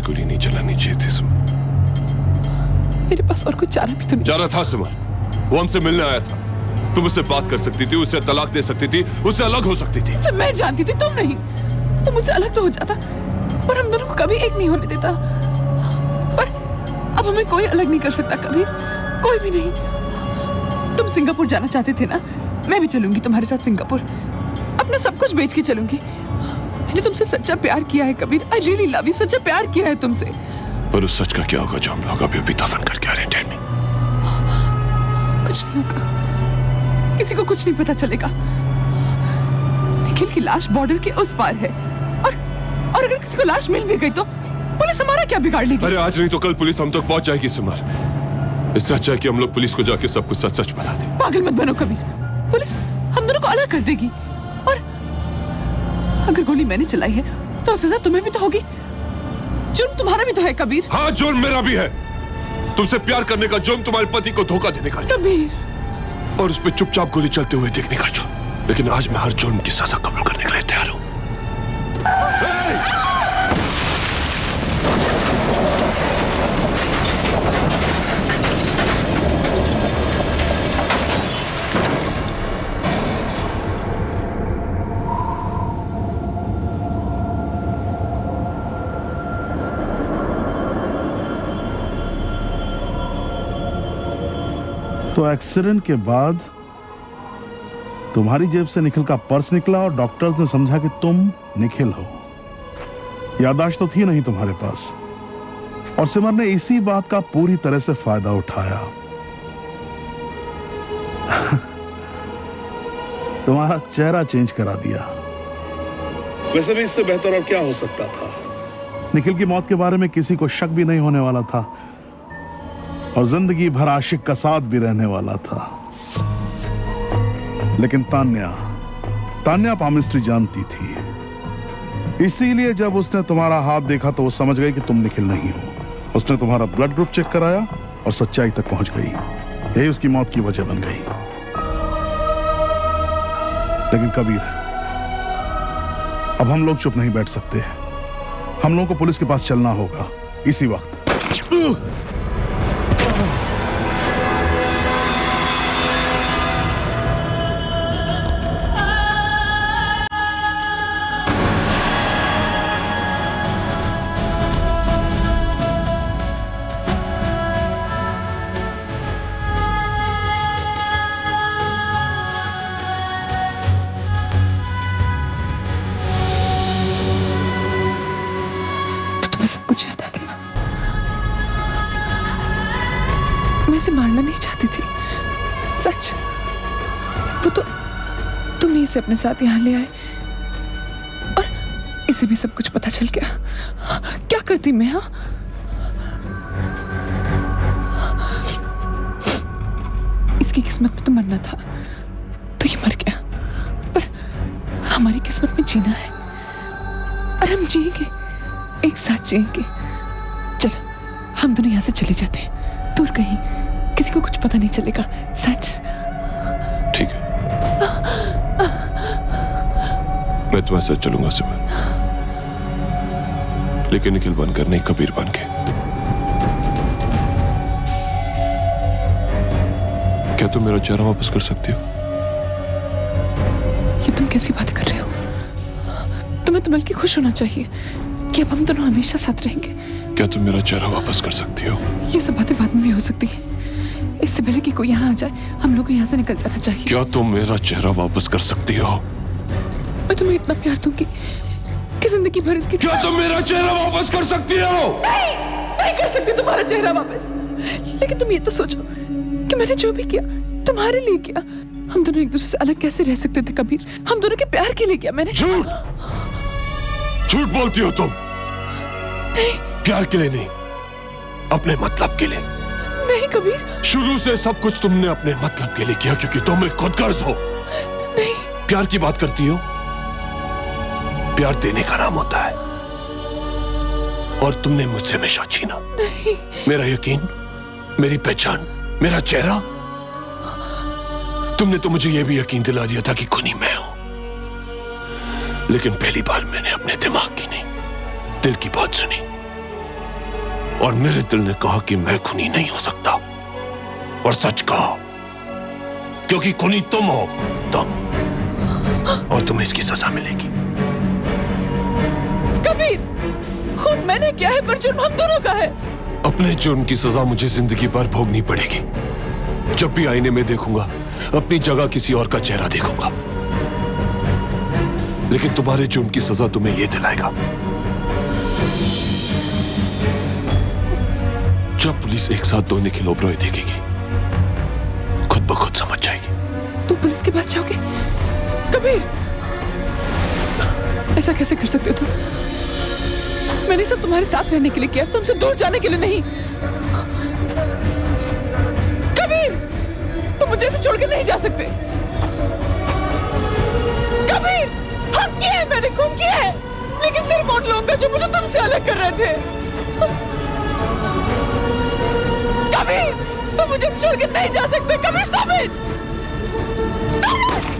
Speaker 3: गोली नहीं चलानी चाहिए थी सिमर।
Speaker 2: मेरे पास और कोई चारा भी तो नहीं।
Speaker 3: चारा था सिमर, वो हमसे मिलने आया था। तुम उससे बात कर सकती थी, उससे तलाक दे सकती थी, उससे अलग हो सकती थी।
Speaker 2: मैं जानती थी, तुम नहीं। वो मुझसे अलग तो हो जाता, पर हम दोनों को कभी एक नहीं होने देता। पर अब हमें कोई अलग नहीं कर सकता, कभी कोई भी नहीं। तुम सिंगापुर जाना चाहते थे ना, मैं भी चलूंगी तुम्हारे साथ सिंगापुर। अपना सब कुछ बेच के चलूंगी। मैंने तुमसे सच्चा प्यार किया है Kabir. I really love you. सच्चा प्यार किया है तुमसे।
Speaker 3: पर उस सच का क्या होगा जो हम लोग अभी अभी दफन करके आ रहे हैं? Tell me.
Speaker 2: कुछ नहीं होगा, किसी को कुछ नहीं पता चलेगा। निखिल की लाश बॉर्डर के उस पार है, और अगर किसी को लाश मिल भी गई तो पुलिस हमारा क्या बिगाड़ लेगी?
Speaker 3: अरे आज नहीं तो कल पुलिस हम तक पहुंच जाएगी सिमर। इससे अच्छा है कि हम लोग पुलिस को जाके सब कुछ सच सच बता दें।
Speaker 2: पागल मत बनो कबीर। पुलिस हम दोनों को अलग कर देगी, और अगर गोली मैंने चलाई है तो सजा तुम्हें भी तो होगी। जुर्म तुम्हारा भी तो है कबीर।
Speaker 3: हाँ, जुर्म मेरा भी है। तुमसे प्यार करने का जुर्म, तुम्हारे पति को धोखा देने का जुर्म,
Speaker 2: कबीर।
Speaker 3: और उस पर चुपचाप गोली चलते हुए देखने का जुर्म। लेकिन आज मैं हर जुर्म की सजा कबूल करने के लिए तैयार हूं।
Speaker 7: तो एक्सीडेंट के बाद तुम्हारी जेब से निखिल का पर्स निकला और डॉक्टर्स ने समझा कि तुम निखिल हो। याददाश्त तो थी नहीं तुम्हारे पास, और सिमर ने इसी बात का पूरी तरह से फायदा उठाया। तुम्हारा चेहरा चेंज करा दिया। वैसे भी इससे बेहतर और क्या हो सकता था। निखिल की मौत के बारे में किसी को शक भी नहीं होने वाला था, और जिंदगी भर आशिक का साथ भी रहने वाला था। लेकिन तान्या पामिस्ट्री जानती थी, इसीलिए जब उसने तुम्हारा हाथ देखा तो वो समझ गई कि तुम निखिल नहीं हो। उसने तुम्हारा ब्लड ग्रुप चेक कराया और सच्चाई तक पहुंच गई। यही उसकी मौत की वजह बन गई। लेकिन कबीर, अब हम लोग चुप नहीं बैठ सकते। हम लोगों को पुलिस के पास चलना होगा इसी वक्त।
Speaker 2: सब कुछ याद आ गया। मैं इसे मारना नहीं चाहती थी, सच। वो तो तुम ही इसे अपने साथ यहाँ ले आए और इसे भी सब कुछ पता चल गया। क्या करती मैं? हाँ, इसकी किस्मत में तो मरना था तो ये मर गया, पर हमारी किस्मत में जीना है और हम जिएंगे, एक साथ जिएंगे। चलो हम दोनों यहाँ से चले जाते हैं, दूर कहीं, किसी को कुछ पता नहीं चलेगा, सच।
Speaker 3: ठीक है, मैं तुम्हारे साथ चलूंगा सिमर, लेकिन निखिल बनकर नहीं, कबीर बन के। क्या तुम मेरा चेहरा वापस कर सकती हो?
Speaker 2: ये तुम कैसी बात कर रहे हो? तुम्हें तो बल्कि खुश होना चाहिए कि अब हम दोनों हमेशा साथ रहेंगे।
Speaker 3: क्या तुम मेरा चेहरा वापस कर सकती हो?
Speaker 2: ये सब बातें बाद में भी हो सकती है, इससे पहले कि कोई यहाँ आ जाए हम लोग को यहाँ से निकल जाना चाहिए।
Speaker 3: क्या तुम मेरा चेहरा वापस कर सकती हो?
Speaker 2: मैं तुम्हें इतना प्यार दूंगी कि जिंदगी भर इसकी।
Speaker 3: क्या तुम मेरा चेहरा वापस कर सकती हो?
Speaker 2: नहीं, नहीं कर सकती तुम्हारा चेहरा वापस। लेकिन तुम ये तो सोचो कि मैंने जो भी किया तुम्हारे लिए किया। हम दोनों एक दूसरे से अलग कैसे रह सकते थे कबीर? हम दोनों के प्यार के लिए किया मैंने।
Speaker 3: झूठ, झूठ बोलती हो तुम।
Speaker 2: नहीं,
Speaker 3: प्यार के लिए नहीं, अपने मतलब के लिए।
Speaker 2: नहीं कबीर,
Speaker 3: शुरू से सब कुछ तुमने अपने मतलब के लिए किया, क्योंकि तुम एक खुदगर्ज हो।
Speaker 2: नहीं,
Speaker 3: प्यार की बात करती हो? प्यार देने का नाम होता है, और तुमने मुझसे हमेशा छीना।
Speaker 2: नहीं,
Speaker 3: मेरा यकीन, मेरी पहचान, मेरा चेहरा। तुमने तो मुझे यह भी यकीन दिला दिया था कि खूनी मैं हूं, लेकिन पहली बार मैंने अपने दिमाग की नहीं, दिल की बात सुनी, और मेरे दिल ने कहा कि मैं खूनी नहीं हो सकता, और सच कहा, क्योंकि खूनी तुम हो, तुम, और तुम्हें इसकी सजा मिलेगी।
Speaker 2: कबीर, खुद मैंने किया है, पर जुर्म हम दोनों का है।
Speaker 3: अपने जुर्म की सजा मुझे जिंदगी भर भोगनी पड़ेगी। जब भी आईने में देखूंगा, अपनी जगह किसी और का चेहरा देखूंगा, लेकिन तुम्हारे जुर्म की सजा तुम्हें यह दिलाएगा। जब पुलिस एक साथ दो निखिल ओबरॉय देखेगी, खुद ब खुद समझ जाएगी।
Speaker 2: तुम पुलिस के पास जाओगे? कबीर, ऐसा कैसे कर सकते हो तुम? मैंने सब तुम्हारे साथ रहने के लिए किया, तुमसे दूर जाने के लिए नहीं। कबीर, तुम मुझे ऐसे छोड़ के नहीं जा सकते। कबीर, हक किया है मैंने, खून किया है, लेकिन सिर्फ उन लोगों का जो मुझे तुमसे अलग कर रहे थे। कबीर, तुम मुझे ऐसे छोड़ के नहीं जा सकते। Kabir, stop it! Stop it!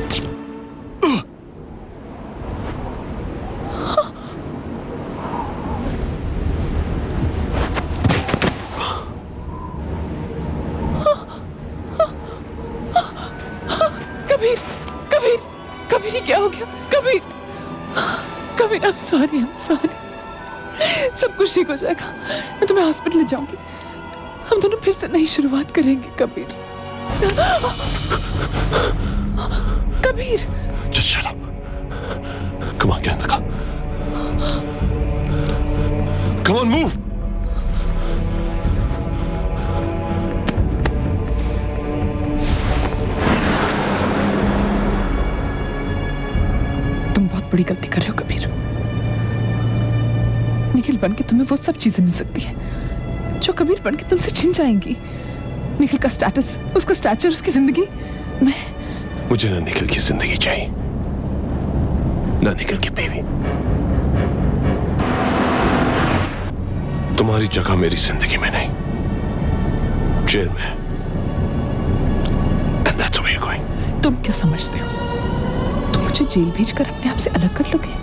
Speaker 2: Kabir, Kabir, Kabir, ये क्या हो गया? Kabir, Kabir, I'm sorry। सब कुछ ठीक हो जाएगा। मैं तुम्हें हॉस्पिटल ले जाऊंगी। हम दोनों फिर से नई शुरुआत करेंगे Kabir. Kabir,
Speaker 3: Just shut up. Come on, get in the car. Come on, move.
Speaker 2: तुम बहुत बड़ी गलती कर रहे हो कबीर। निखिल बन के तुम्हें वो सब चीजें मिल सकती है जो कबीर बन के तुमसे छिन जाएंगी। निखिल का स्टेटस, उसका स्टैचर, उसकी जिंदगी।
Speaker 3: मुझे ना निखिल की जिंदगी चाहिए, ना निखिल की बीवी। तुम्हारी जगह मेरी जिंदगी में नहीं, जेल में। And that's where you're going.
Speaker 2: तुम क्या समझते हो? तुम मुझे जेल भेजकर अपने आप से अलग कर लोगे?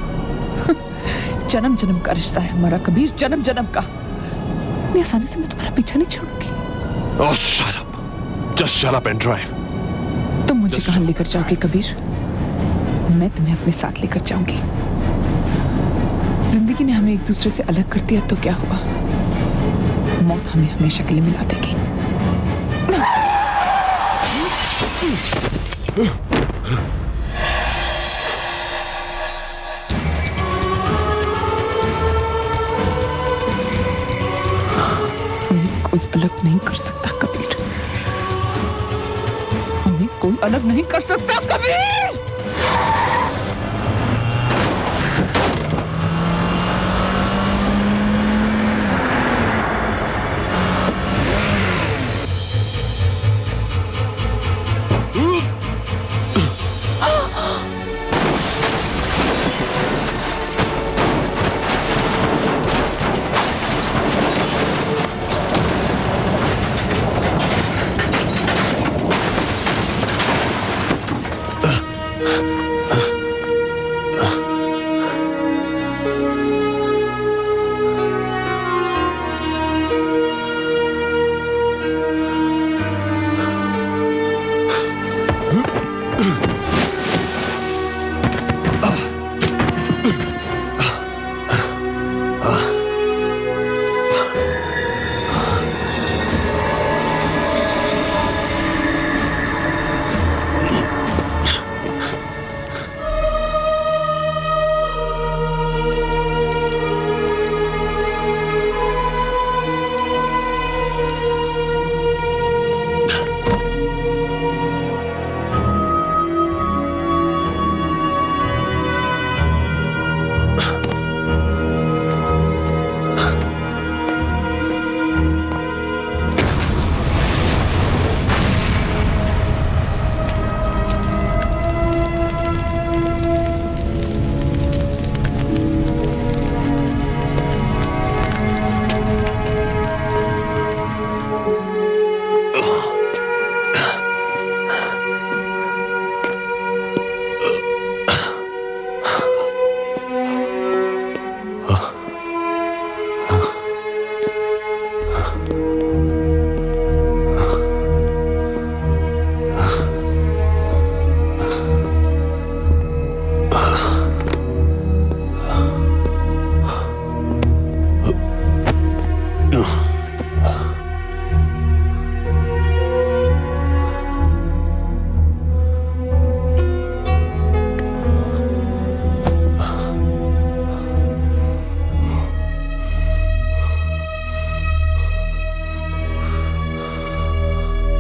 Speaker 2: जन्म जन्म का रिश्ता है हमारा कबीर, जन्म जन्म का। इतनी आसानी से मैं तुम्हारा पीछा नहीं छोड़ूंगी।
Speaker 3: Oh, shut up. Just shut up and drive.
Speaker 2: तुम मुझे कहां लेकर जाओगे कबीर? मैं तुम्हें अपने साथ लेकर जाऊंगी। जिंदगी ने हमें एक दूसरे से अलग कर दिया तो क्या हुआ? मौत हमें हमेशा के लिए मिला देगी। हमें कोई अलग नहीं कर सकता कबीर। हमें कोई अलग नहीं कर सकता कबीर।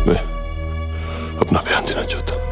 Speaker 3: मैं अपना बयान देना चाहता हूं।